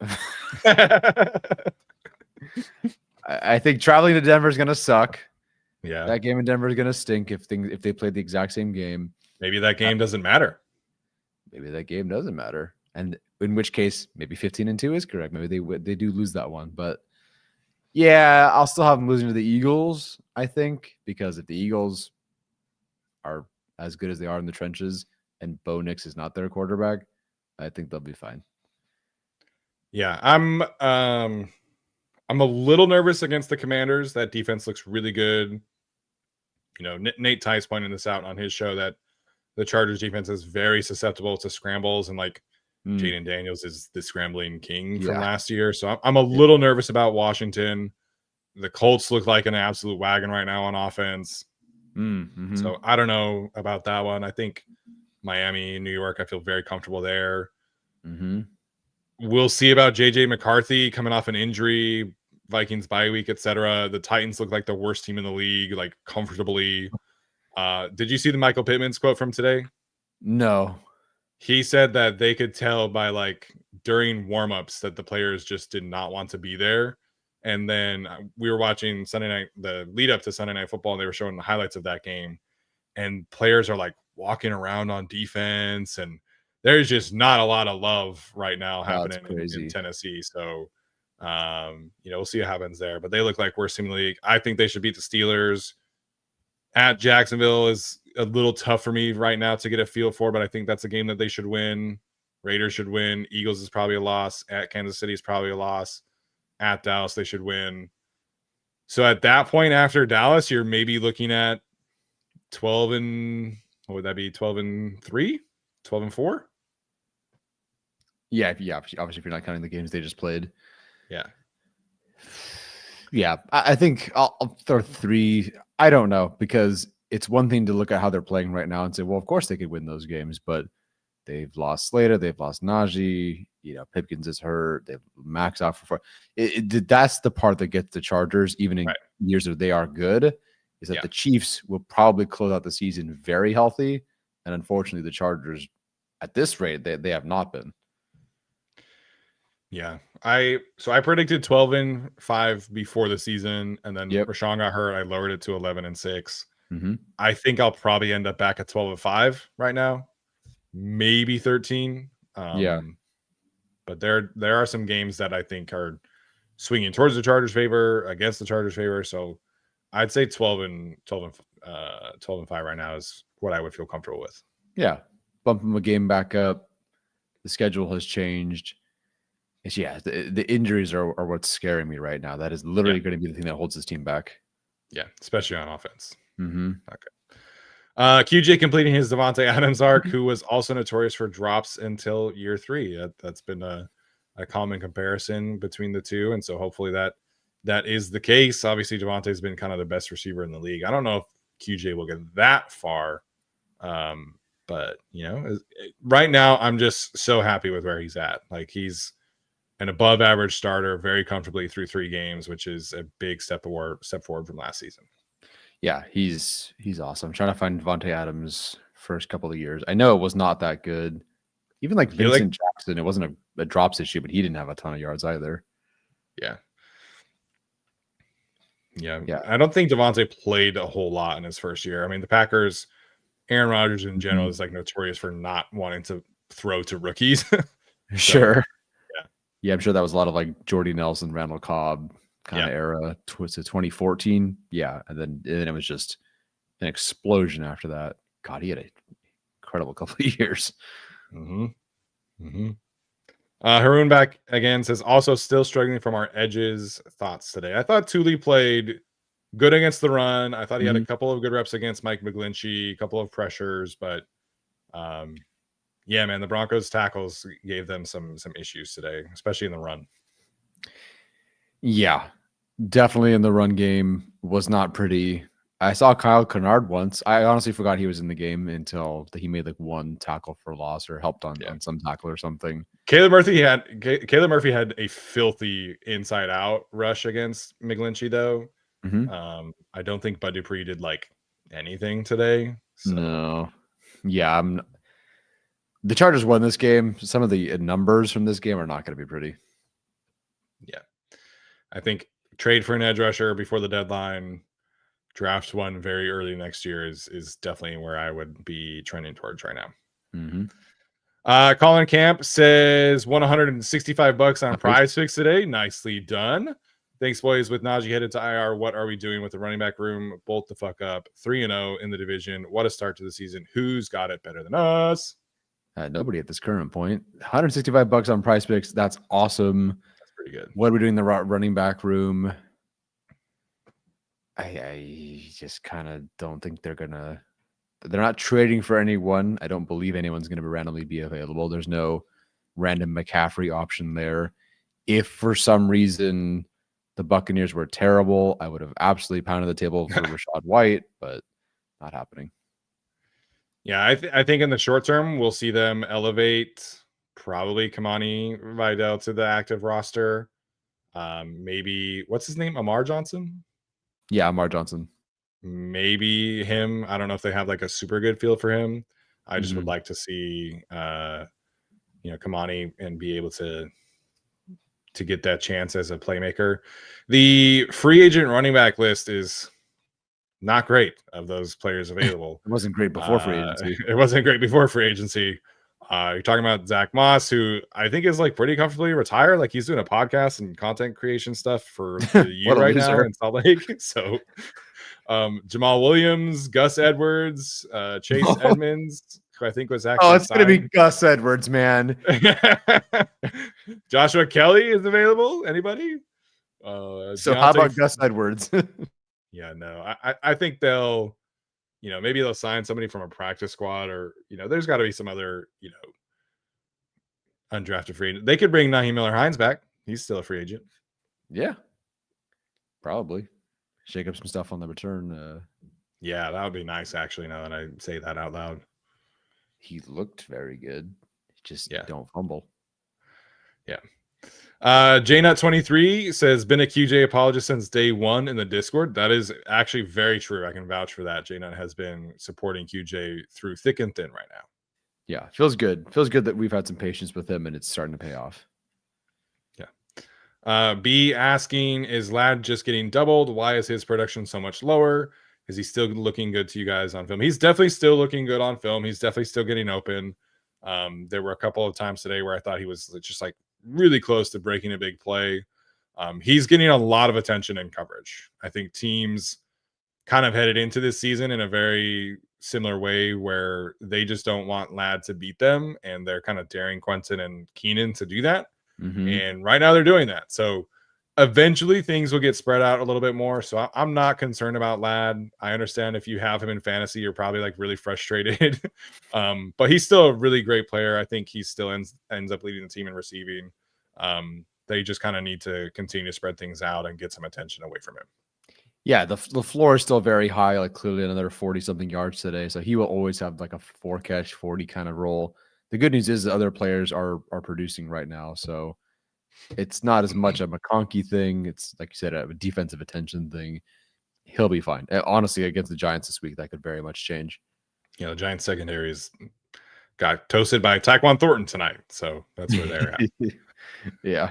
Speaker 6: I think traveling to Denver is going to suck.
Speaker 5: Yeah.
Speaker 6: That game in Denver is going to stink if they played the exact same game.
Speaker 5: Maybe that game doesn't matter.
Speaker 6: Maybe that game doesn't matter. And in which case, maybe 15-2 is correct. Maybe they do lose that one. But yeah, I'll still have them losing to the Eagles, I think, because if the Eagles are as good as they are in the trenches and Bo Nix is not their quarterback, I think they'll be fine.
Speaker 5: Yeah, I'm a little nervous against the Commanders. That defense looks really good. Nate Tice pointed this out on his show that the Chargers defense is very susceptible to scrambles, and Jaden Daniels is the scrambling king from last year. So I'm a little nervous about Washington. The Colts look like an absolute wagon right now on offense.
Speaker 6: Mm-hmm.
Speaker 5: So I don't know about that one. I think Miami, New York, I feel very comfortable there.
Speaker 6: Mm-hmm.
Speaker 5: We'll see about JJ McCarthy coming off an injury, Vikings bye week, etc. The Titans look like the worst team in the league, comfortably. Did you see the Michael Pittman's quote from today?
Speaker 6: No.
Speaker 5: He said that they could tell by during warmups that the players just did not want to be there. And then we were watching the lead up to Sunday Night Football, and they were showing the highlights of that game. And players are walking around on defense, and there's just not a lot of love right now happening in Tennessee. So, we'll see what happens there. But they look like worst team in the league. I think they should beat the Steelers. At Jacksonville is a little tough for me right now to get a feel for, but I think that's a game that they should win. Raiders should win. Eagles is probably a loss. At Kansas City is probably a loss. At Dallas, they should win. So at that point, after Dallas, you're maybe looking at 12 and what would that be? 12-3, 12-4.
Speaker 6: Yeah. Obviously, if you're not counting the games they just played.
Speaker 5: Yeah.
Speaker 6: I think I'll throw 3. I don't know, because it's one thing to look at how they're playing right now and say, well, of course they could win those games, but they've lost Slater, they've lost Najee, Pipkins is hurt, they've maxed out for 4. That's the part that gets the Chargers, even in years that they are good, is that the Chiefs will probably close out the season very healthy. And unfortunately, the Chargers, at this rate, they have not been.
Speaker 5: Yeah. I predicted 12-5 before the season, and then Rashawn got hurt. I lowered it to 11-6.
Speaker 6: Mm-hmm.
Speaker 5: I think I'll probably end up back at 12-5 right now, maybe 13. But there are some games that I think are swinging towards the Chargers' favor, against the Chargers' favor. So I'd say 12-5 right now is what I would feel comfortable with.
Speaker 6: Yeah, bump them a game back up. The schedule has changed. The injuries are what's scaring me right now. That is literally going to be the thing that holds this team back. Yeah,
Speaker 5: especially on offense.
Speaker 6: Mm-hmm.
Speaker 5: Okay. QJ completing his Devontae Adams arc, who was also notorious for drops until year 3. That's been a common comparison between the two, and so hopefully that is the case. Obviously, Devontae's been kind of the best receiver in the league. I don't know if QJ will get that far, but right now I'm just so happy with where he's at. Like, he's an above average starter very comfortably through 3 games, which is a big step forward from last season.
Speaker 6: Yeah, he's awesome. I'm trying to find Devontae Adams' first couple of years. I know it was not that good. Even like Vincent Jackson, it wasn't a drops issue, but he didn't have a ton of yards either.
Speaker 5: Yeah. I don't think Devontae played a whole lot in his first year. I mean, the Packers, Aaron Rodgers in general is like notorious for not wanting to throw to rookies.
Speaker 6: Sure. Yeah, I'm sure that was a lot of like Jordy Nelson, Randall Cobb kind of era to 2014. Yeah, and then it was just an explosion after that. God, he had an incredible couple of years.
Speaker 5: Haroon back again says, also still struggling from our edges. Thoughts today? I thought Thule played good against the run. I thought he had a couple of good reps against Mike McGlinchey, a couple of pressures, but man, the Broncos tackles gave them some issues today, especially in the run.
Speaker 6: Yeah, definitely in the run game was not pretty. I saw Kyle Kennard once. I honestly forgot he was in the game until he made like 1 tackle for loss or helped on some tackle or something.
Speaker 5: Caleb Murphy had a filthy inside out rush against McGlinchey though. I don't think Bud Dupree did like anything today. So.
Speaker 6: No. Yeah, the Chargers won this game. Some of the numbers from this game are not going to be pretty.
Speaker 5: Yeah. I think trade for an edge rusher before the deadline, draft one very early next year is definitely where I would be trending towards right now. Colin Camp says $165 on Prize Picks today. Nicely done. Thanks, boys. With Najee headed to IR, what are we doing with the running back room? Bolt the fuck up. 3-0 in the division. What a start to the season. Who's got it better than us?
Speaker 6: Nobody at this current point. $165 on Prize Picks. That's awesome.
Speaker 5: That's pretty good.
Speaker 6: What are we doing in the running back room? I just kind of don't think they're not trading for anyone. I don't believe anyone's going to randomly be available. There's no random McCaffrey option there. If for some reason the Buccaneers were terrible, I would have absolutely pounded the table for Rachaad White, but not happening.
Speaker 5: Yeah, I think in the short term, we'll see them elevate probably Kamani Vidal to the active roster. Maybe, what's his name? Amar Johnson?
Speaker 6: Yeah, Amar Johnson.
Speaker 5: Maybe him. I don't know if they have like a super good feel for him. I just would like to see, Kamani and be able to get that chance as a playmaker. The free agent running back list is not great of those players available.
Speaker 6: It wasn't great before free agency.
Speaker 5: It wasn't great before free agency. You're talking about Zach Moss, who I think is like pretty comfortably retired. Like, he's doing a podcast and content creation stuff for the year right now in Salt Lake. So Jamal Williams, Gus Edwards, Chase Edmonds, who I think was actually
Speaker 6: it's going to be Gus Edwards, man.
Speaker 5: Joshua Kelly is available. Anybody?
Speaker 6: So how about Gus Edwards?
Speaker 5: Yeah, no, I think they'll, maybe they'll sign somebody from a practice squad, or, there's got to be some other, undrafted free agent. They could bring Naheem Miller-Hines back. He's still a free agent.
Speaker 6: Yeah, probably. Shake up some stuff on the return
Speaker 5: Yeah, that would be nice, actually, now that I say that out loud.
Speaker 6: He looked very good. Just
Speaker 5: Yeah.
Speaker 6: don't fumble.
Speaker 5: Yeah. JNut23 says, been a QJ apologist since day one in the Discord. That is actually very true. I can vouch for that. JNut has been supporting QJ through thick and thin right now.
Speaker 6: Yeah, feels good. Feels good that we've had some patience with him and it's starting to pay off.
Speaker 5: Yeah. B asking, is Ladd just getting doubled? Why is his production so much lower? Is he still looking good to you guys on film? He's definitely still looking good on film. He's definitely still getting open. There were a couple of times today where I thought he was just like really close to breaking a big play. He's getting a lot of attention and coverage. I think teams kind of headed into this season in a very similar way where they just don't want Ladd to beat them, and they're kind of daring Quentin and Keenan to do that. And right now they're doing that. So eventually things will get spread out a little bit more. So I'm not concerned about Ladd. I understand if you have him in fantasy, you're probably like really frustrated. But he's still a really great player. I think he still ends up leading the team in receiving. They just kind of need to continue to spread things out and get some attention away from him.
Speaker 6: Yeah, the floor is still very high, like clearly another 40-something yards today. So he will always have like a 4-catch, 40 kind of role. The good news is that other players are producing right now. So it's not as much a McConkey thing. It's like you said, a defensive attention thing. He'll be fine. Honestly, against the Giants this week, that could very much change.
Speaker 5: You know, the Giants secondaries got toasted by Tyquan Thornton tonight. So that's where they're at.
Speaker 6: Yeah.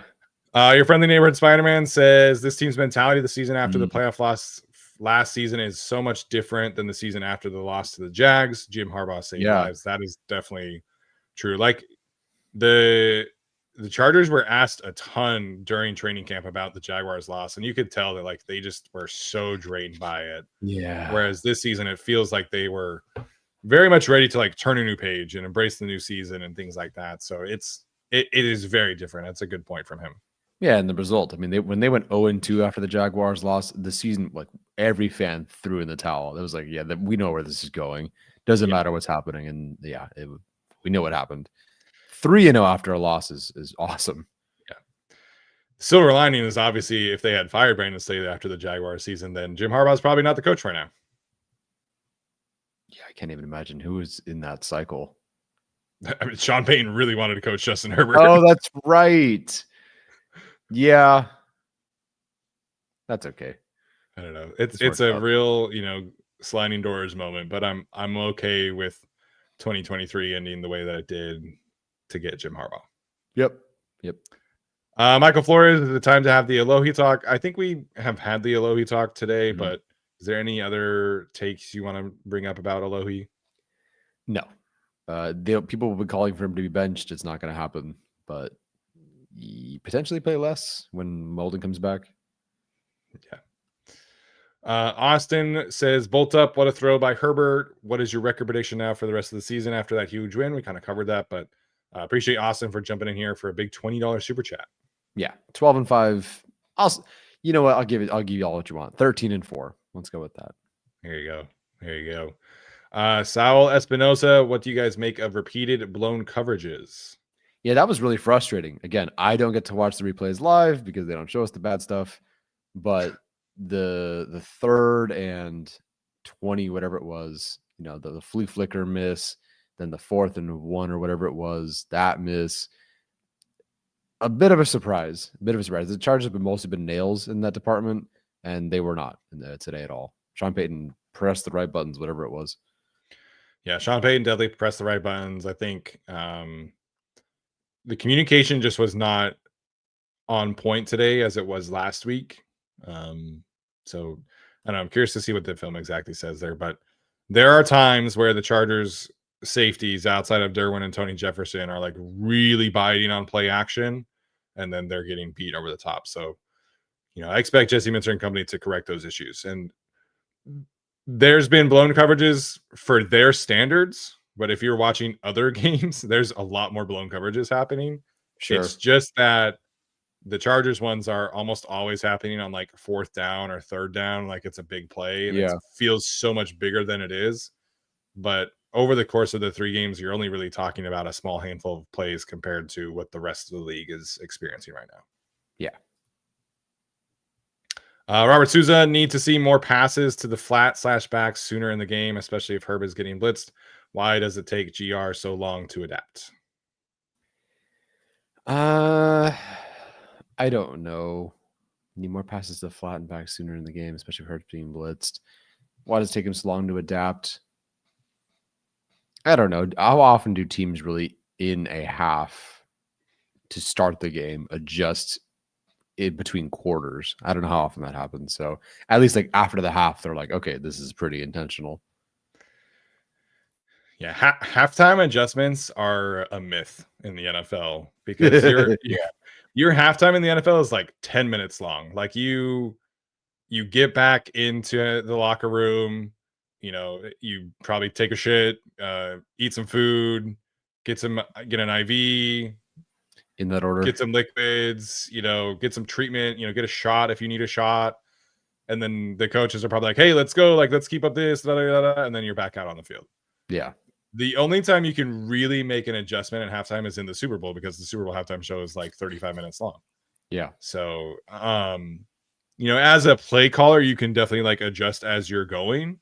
Speaker 5: Your friendly neighborhood Spider-Man says this team's mentality the season after the playoff loss last season is so much different than the season after the loss to the Jags. Jim Harbaugh saved lives. That is definitely true. Like the Chargers were asked a ton during training camp about the Jaguars loss, and you could tell that like they just were so drained by it.
Speaker 6: Yeah.
Speaker 5: Whereas this season, it feels like they were very much ready to like turn a new page and embrace the new season and things like that. So it is very different. That's a good point from him.
Speaker 6: Yeah, and the result. I mean, when they went 0-2 after the Jaguars lost the season, like every fan threw in the towel. It was like, yeah, we know where this is going. Doesn't matter what's happening, and yeah, we know what happened. 3-0 after a loss is awesome.
Speaker 5: Yeah. Silver lining is obviously if they had fired Brandon Staley after the Jaguars season, then Jim Harbaugh's probably not the coach right now.
Speaker 6: Yeah, I can't even imagine who was in that cycle.
Speaker 5: I mean, Sean Payton really wanted to coach Justin Herbert.
Speaker 6: Oh, that's right. Yeah, that's okay.
Speaker 5: I don't know. It's a real, sliding doors moment, but I'm okay with 2023 ending the way that it did to get Jim Harbaugh.
Speaker 6: Yep.
Speaker 5: Michael Flores, is it time to have the Alohi talk? I think we have had the Alohi talk today, but is there any other takes you want to bring up about Alohi?
Speaker 6: No. People will be calling for him to be benched. It's not going to happen, but potentially play less when Molden comes back.
Speaker 5: Yeah. Austin says, bolt up. What a throw by Herbert. What is your record prediction now for the rest of the season after that huge win? We kind of covered that, but appreciate Austin for jumping in here for a big $20 super chat.
Speaker 6: Yeah. 12-5. You know what? I'll give you all what you want. 13-4. Let's go with that.
Speaker 5: There you go. Saul Espinosa, what do you guys make of repeated blown coverages?
Speaker 6: Yeah, that was really frustrating. Again, I don't get to watch the replays live because they don't show us the bad stuff. But the 3rd and 20, whatever it was, the flea flicker miss, then the 4th and 1 or whatever it was, that miss. A bit of a surprise. The Chargers have mostly been nails in that department, and they were not today at all. Sean Payton pressed the right buttons, whatever it was.
Speaker 5: Yeah, Sean Payton definitely pressed the right buttons. I think the communication just was not on point today as it was last week. So I don't know. I'm curious to see what the film exactly says there, but there are times where the Chargers safeties outside of Derwin and Tony Jefferson are like really biting on play action, and then they're getting beat over the top. So, I expect Jesse Minter and company to correct those issues. And there's been blown coverages for their standards, but if you're watching other games, there's a lot more blown coverages happening. Sure. It's just that the Chargers ones are almost always happening on like 4th down or 3rd down. Like it's a big play and it feels so much bigger than it is. But over the course of the 3 games, you're only really talking about a small handful of plays compared to what the rest of the league is experiencing right now.
Speaker 6: Yeah.
Speaker 5: Robert Souza need to see more passes to the flat/back sooner in the game, especially if Herb is getting blitzed. Why does it take GR so long to adapt?
Speaker 6: I don't know. Need more passes to the flat and back sooner in the game, especially if Herb's being blitzed. Why does it take him so long to adapt? I don't know. How often do teams really in a half to start the game adjust in between quarters? I don't know how often that happens. So at least like after the half, they're like, okay, this is pretty intentional.
Speaker 5: Yeah, halftime adjustments are a myth in the NFL because your halftime in the NFL is like 10 minutes long. Like you get back into the locker room, you probably take a shit, eat some food, get an IV
Speaker 6: in that order,
Speaker 5: get some liquids, get some treatment, get a shot if you need a shot. And then the coaches are probably like, hey, let's go. Like, let's keep up this, da, da, da, da, and then you're back out on the field.
Speaker 6: Yeah.
Speaker 5: The only time you can really make an adjustment at halftime is in the Super Bowl because the Super Bowl halftime show is like 35 minutes long.
Speaker 6: Yeah.
Speaker 5: So, as a play caller, you can definitely like adjust as you're going.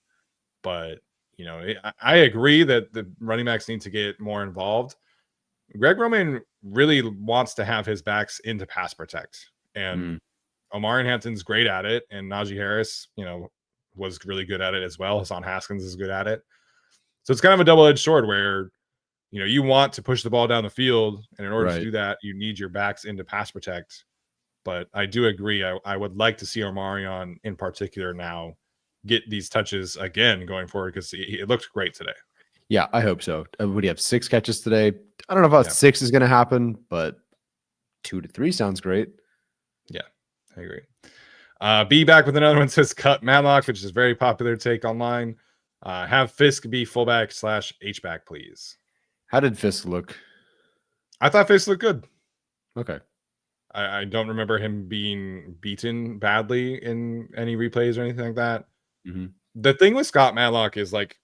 Speaker 5: But, I agree that the running backs need to get more involved. Greg Roman really wants to have his backs into pass protect. And Omarion Hampton's great at it. And Najee Harris, was really good at it as well. Hassan Haskins is good at it. So it's kind of a double-edged sword where, you want to push the ball down the field. And in order to do that, you need your backs into pass protect. But I do agree. I would like to see Omarion in particular now get these touches again going forward because it looked great today.
Speaker 6: Yeah, I hope so. Would he have 6 catches today? I don't know if 6 is going to happen, but 2 to 3 sounds great.
Speaker 5: Yeah, I agree. B back with another one says cut Matlock, which is a very popular take online. Have Fisk be fullback / H-back, please.
Speaker 6: How did Fisk look?
Speaker 5: I thought Fisk looked good.
Speaker 6: Okay.
Speaker 5: I don't remember him being beaten badly in any replays or anything like that.
Speaker 6: Mm-hmm.
Speaker 5: The thing with Scott Matlock is like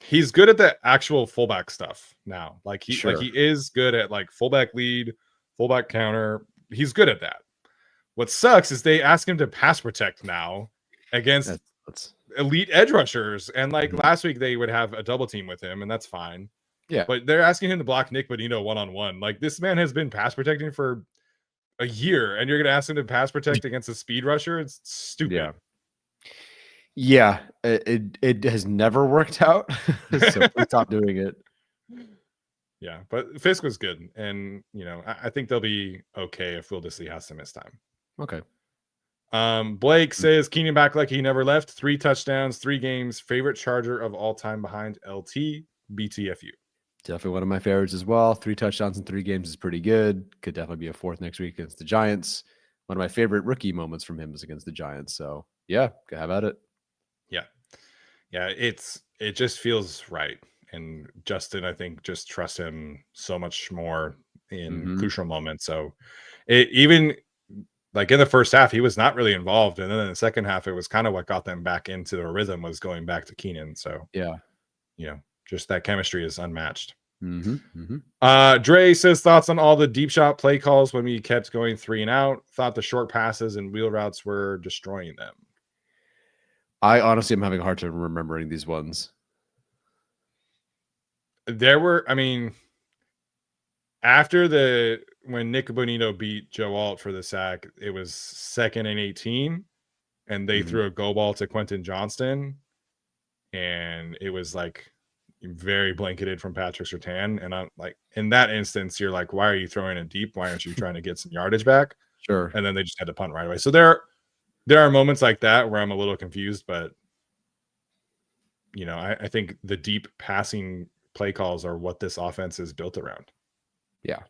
Speaker 5: he's good at the actual fullback stuff now. Like he is good at like fullback lead, fullback counter. He's good at that. What sucks is they ask him to pass protect now against elite edge rushers. And like last week they would have a double team with him, and that's fine.
Speaker 6: Yeah.
Speaker 5: But they're asking him to block Nick Bonino one-on-one. Like this man has been pass protecting for a year, and you're going to ask him to pass protect against a speed rusher? It's stupid.
Speaker 6: Yeah. It has never worked out. So please stop doing it.
Speaker 5: Yeah, but Fisk was good. And, I think they'll be okay if Will Dissly has to miss time.
Speaker 6: Okay.
Speaker 5: Blake says Keenan back like he never left. 3 touchdowns, 3 games. Favorite Charger of all time behind LT. BTFU.
Speaker 6: Definitely one of my favorites as well. 3 touchdowns in 3 games is pretty good. Could definitely be a 4th next week against the Giants. One of my favorite rookie moments from him was against the Giants. So yeah, go have at it.
Speaker 5: Yeah. It just feels right. And Justin, I think, just trusts him so much more in crucial moments. So even like in the first half, he was not really involved. And then in the second half, it was kind of what got them back into the rhythm was going back to Keenan. So
Speaker 6: yeah,
Speaker 5: just that chemistry is unmatched.
Speaker 6: Mm-hmm.
Speaker 5: Dre says thoughts on all the deep shot play calls when we kept going 3 and out. Thought the short passes and wheel routes were destroying them.
Speaker 6: I honestly am having a hard time remembering these ones.
Speaker 5: There were, after when Nick Bonino beat Joe Alt for the sack, it was 2nd and 18, and they threw a go ball to Quentin Johnston, and it was like very blanketed from Patrick Surtain. And I'm like, in that instance, you're like, why are you throwing it deep? Why aren't you trying to get some yardage back?
Speaker 6: Sure.
Speaker 5: And then they just had to punt right away. So there are moments like that where I'm a little confused, but I think the deep passing play calls are what this offense is built around.
Speaker 6: Yeah.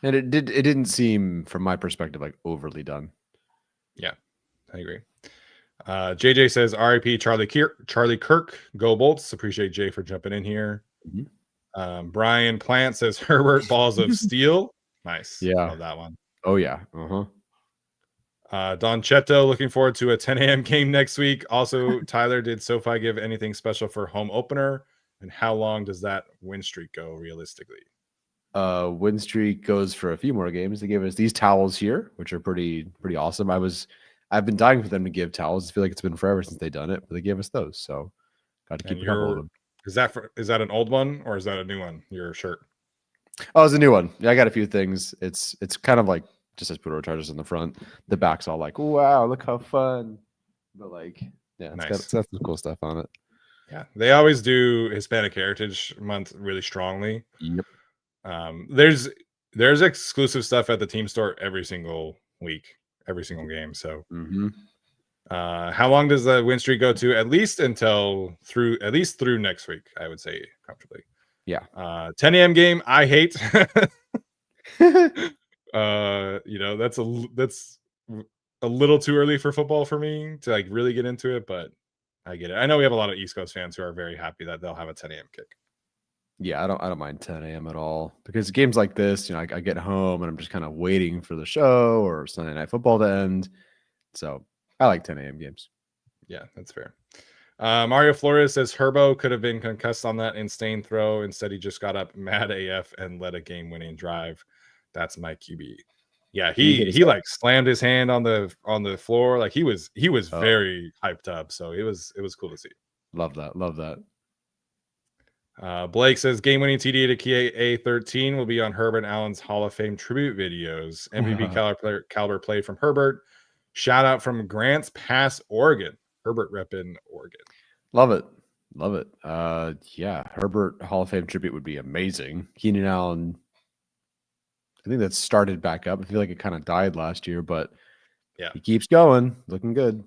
Speaker 6: And it didn't seem from my perspective like overly done.
Speaker 5: Yeah, I agree. JJ says RIP Charlie Kirk, go Bolts. Appreciate Jay for jumping in here. Brian Plant says Herbert balls of steel. Nice.
Speaker 6: Yeah.
Speaker 5: Love that one.
Speaker 6: Oh yeah.
Speaker 5: Don Cheto looking forward to a 10 a.m. game next week. Also, Tyler, did SoFi give anything special for home opener? And how long does that win streak go realistically?
Speaker 6: Win streak goes for a few more games. They gave us these towels here, which are pretty awesome. I was I've been dying for them to give towels. I feel like it's been forever since they've done it, but they gave us those. So got to keep a couple of them.
Speaker 5: Is that an old one or is that a new one? Your shirt?
Speaker 6: Oh, it's a new one. Yeah, I got a few things. It's kind of like just says Poodle Chargers in the front. The back's all like, wow, look how fun. But like, yeah, it's got some cool stuff on it.
Speaker 5: Yeah, they always do Hispanic Heritage Month really strongly.
Speaker 6: Yep.
Speaker 5: There's exclusive stuff at the team store every single week, every single game. So, how long does the win streak go to? At least through next week, I would say comfortably.
Speaker 6: Yeah.
Speaker 5: 10 a.m. game, I hate. That's a little too early for football for me to like really get into it, but I get it. I know we have a lot of East Coast fans who are very happy that they'll have a 10 a.m. kick.
Speaker 6: Yeah, I don't mind 10 a.m. at all because games like this, I get home and I'm just kind of waiting for the show or Sunday Night Football to end. So I like 10 a.m. games.
Speaker 5: Yeah, that's fair. Mario Flores says Herbo could have been concussed on that insane throw. Instead, he just got up mad AF and led a game-winning drive. That's my QB. Yeah, he like slammed his hand on the floor. Like he was very hyped up. So it was cool to see.
Speaker 6: Love that.
Speaker 5: Blake says game-winning TD to KA 13 will be on Herbert Allen's Hall of Fame tribute videos. MVP caliber play from Herbert. Shout out from Grants Pass, Oregon. Herbert repping Oregon.
Speaker 6: Love it. Yeah, Herbert Hall of Fame tribute would be amazing. Keenan Allen, I think that started back up. I feel like it kind of died last year, but yeah, he keeps going, looking good.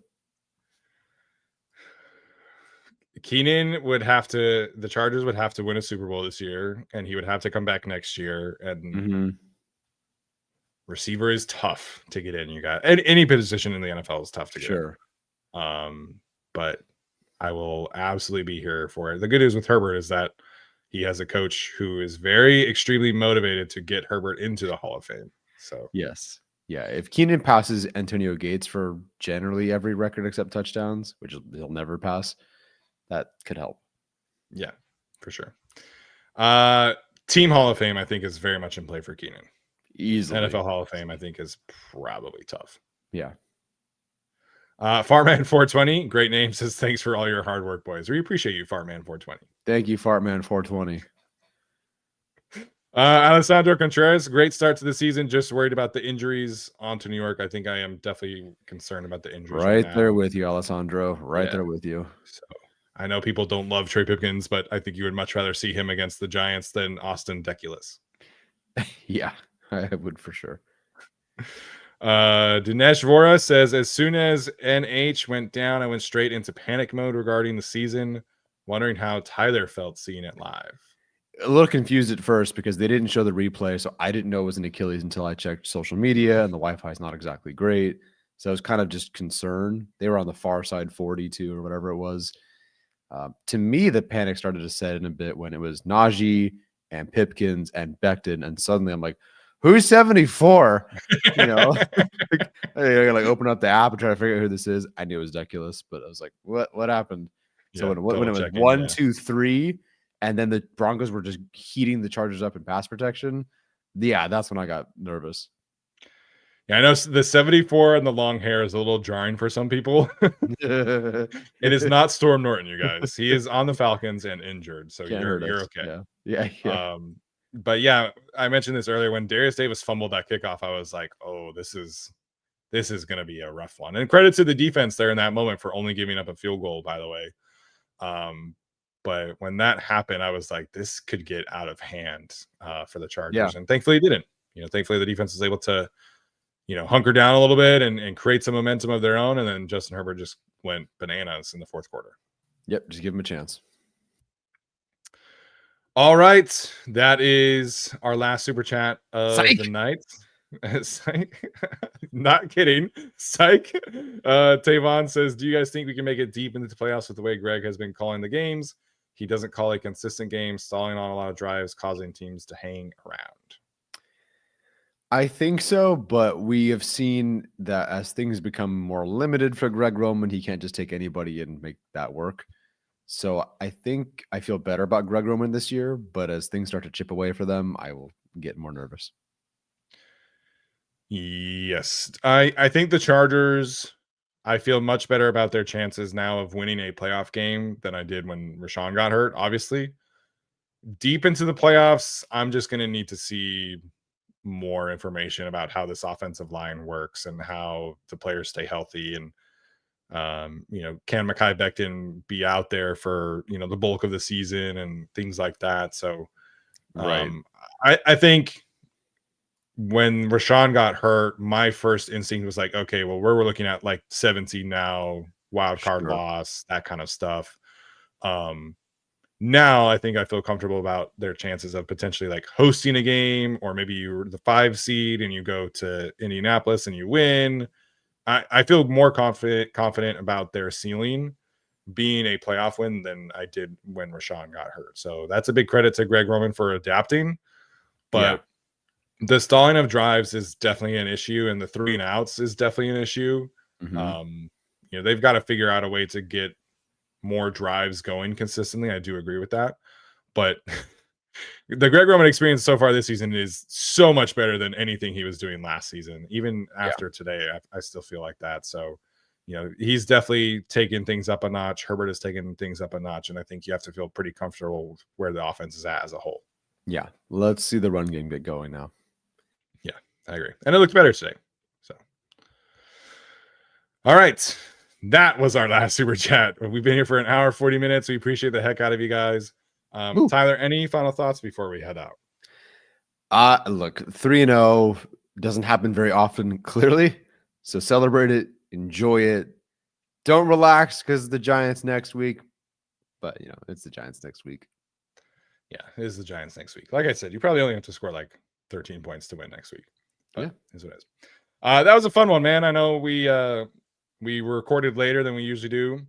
Speaker 5: Keenan the Chargers would have to win a Super Bowl this year, and he would have to come back next year. And receiver is tough to get in. You got any position in the NFL is tough to get in. But I will absolutely be here for it. The good news with Herbert is that he has a coach who is extremely motivated to get Herbert into the Hall of Fame. So
Speaker 6: yes. Yeah. If Keenan passes Antonio Gates for generally every record except touchdowns, which he'll never pass, that could help.
Speaker 5: Yeah, for sure. Team Hall of Fame, I think, is very much in play for Keenan.
Speaker 6: Easily.
Speaker 5: NFL Hall of Fame, I think, is probably tough.
Speaker 6: Yeah.
Speaker 5: Fartman 420, great name, says thanks for all your hard work, boys. We appreciate you, Fartman 420.
Speaker 6: Thank you, Fartman 420.
Speaker 5: Alessandro Contreras, great start to the season. Just worried about the injuries. On to New York. I think I am definitely concerned about the injuries.
Speaker 6: Right there with you, Alessandro. Right there with you.
Speaker 5: So I know people don't love Trey Pipkins, but I think you would much rather see him against the Giants than Austin Deculus.
Speaker 6: Yeah, I would for sure.
Speaker 5: Dinesh Vora says, as soon as NH went down, I went straight into panic mode regarding the season, wondering how Tyler felt seeing it live.
Speaker 6: A little confused at first because they didn't show the replay, so I didn't know it was an Achilles until I checked social media, and the Wi-Fi is not exactly great. So I was kind of just concerned. They were on the far side 42 or whatever it was. To me, the panic started to set in a bit when it was Najee and Pipkins and Becton, and suddenly I'm like, who's 74? I like open up the app and try to figure out who this is. I knew it was Deculus, but I was like, what happened? So when it was 1, 2, 3, and then the Broncos were just heating the Chargers up in pass protection, yeah, that's when I got nervous.
Speaker 5: Yeah, I know the 74 and the long hair is a little jarring for some people. It is not Storm Norton, you guys. He is on the Falcons and injured, so you're okay.
Speaker 6: Yeah.
Speaker 5: But yeah, I mentioned this earlier. When Darius Davis fumbled that kickoff, I was like, oh, this is going to be a rough one. And credit to the defense there in that moment for only giving up a field goal, by the way. But when that happened, I was like, this could get out of hand for the Chargers. Yeah. And thankfully it didn't. Thankfully the defense was able to, hunker down a little bit and create some momentum of their own. And then Justin Herbert just went bananas in the fourth quarter.
Speaker 6: Yep. Just give him a chance.
Speaker 5: All right. That is our last super chat of the night. Psych. Not kidding. Psych. Tavon says, do you guys think we can make it deep into the playoffs with the way Greg has been calling the games? He doesn't call a consistent game, stalling on a lot of drives, causing teams to hang around.
Speaker 6: I think so, but we have seen that as things become more limited for Greg Roman, he can't just take anybody and make that work. So I think I feel better about Greg Roman this year, but as things start to chip away for them, I will get more nervous.
Speaker 5: Yes. I think the Chargers I feel much better about their chances now of winning a playoff game than I did when Rashawn got hurt, obviously. Deep into the playoffs, I'm just going to need to see more information about how this offensive line works and how the players stay healthy. And, can Mekhi Becton be out there for, the bulk of the season and things like that. So
Speaker 6: Right.
Speaker 5: I think when Rashawn got hurt, my first instinct was like, okay, well, we're looking at like 17 now, wild card
Speaker 6: Sure.
Speaker 5: loss, that kind of stuff. Now I think I feel comfortable about their chances of potentially like hosting a game, or maybe you're the 5 seed and you go to Indianapolis and you win. I feel more confident about their ceiling being a playoff win than I did when Rashawn got hurt. So that's a big credit to Greg Roman for adapting. But the stalling of drives is definitely an issue, and the 3 and outs is definitely an issue.
Speaker 6: Mhm.
Speaker 5: They've got to figure out a way to get more drives going consistently. I do agree with that. But the Greg Roman experience so far this season is so much better than anything he was doing last season. Even after today, I still feel like that. So, he's definitely taken things up a notch. Herbert has taken things up a notch. And I think you have to feel pretty comfortable with where the offense is at as a whole.
Speaker 6: Yeah. Let's see the run game get going now.
Speaker 5: Yeah, I agree. And it looked better today. So, all right. That was our last super chat. We've been here for an hour, 40 minutes. We appreciate the heck out of you guys. Tyler, any final thoughts before we head out?
Speaker 6: Look, 3-0 doesn't happen very often, clearly. So celebrate it, enjoy it. Don't relax because the Giants next week. But it's the Giants next week.
Speaker 5: Yeah, it is the Giants next week. Like I said, you probably only have to score like 13 points to win next week. But is what it is. That was a fun one, man. I know we recorded later than we usually do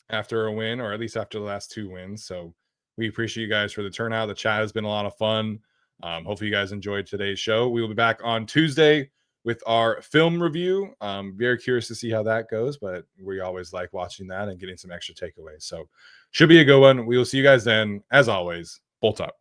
Speaker 5: after a win, or at least after the last 2 wins. So we appreciate you guys for the turnout. The chat has been a lot of fun. Hopefully you guys enjoyed today's show. We will be back on Tuesday with our film review. Very curious to see how that goes, but we always like watching that and getting some extra takeaways. So should be a good one. We will see you guys then. As always, bolt up.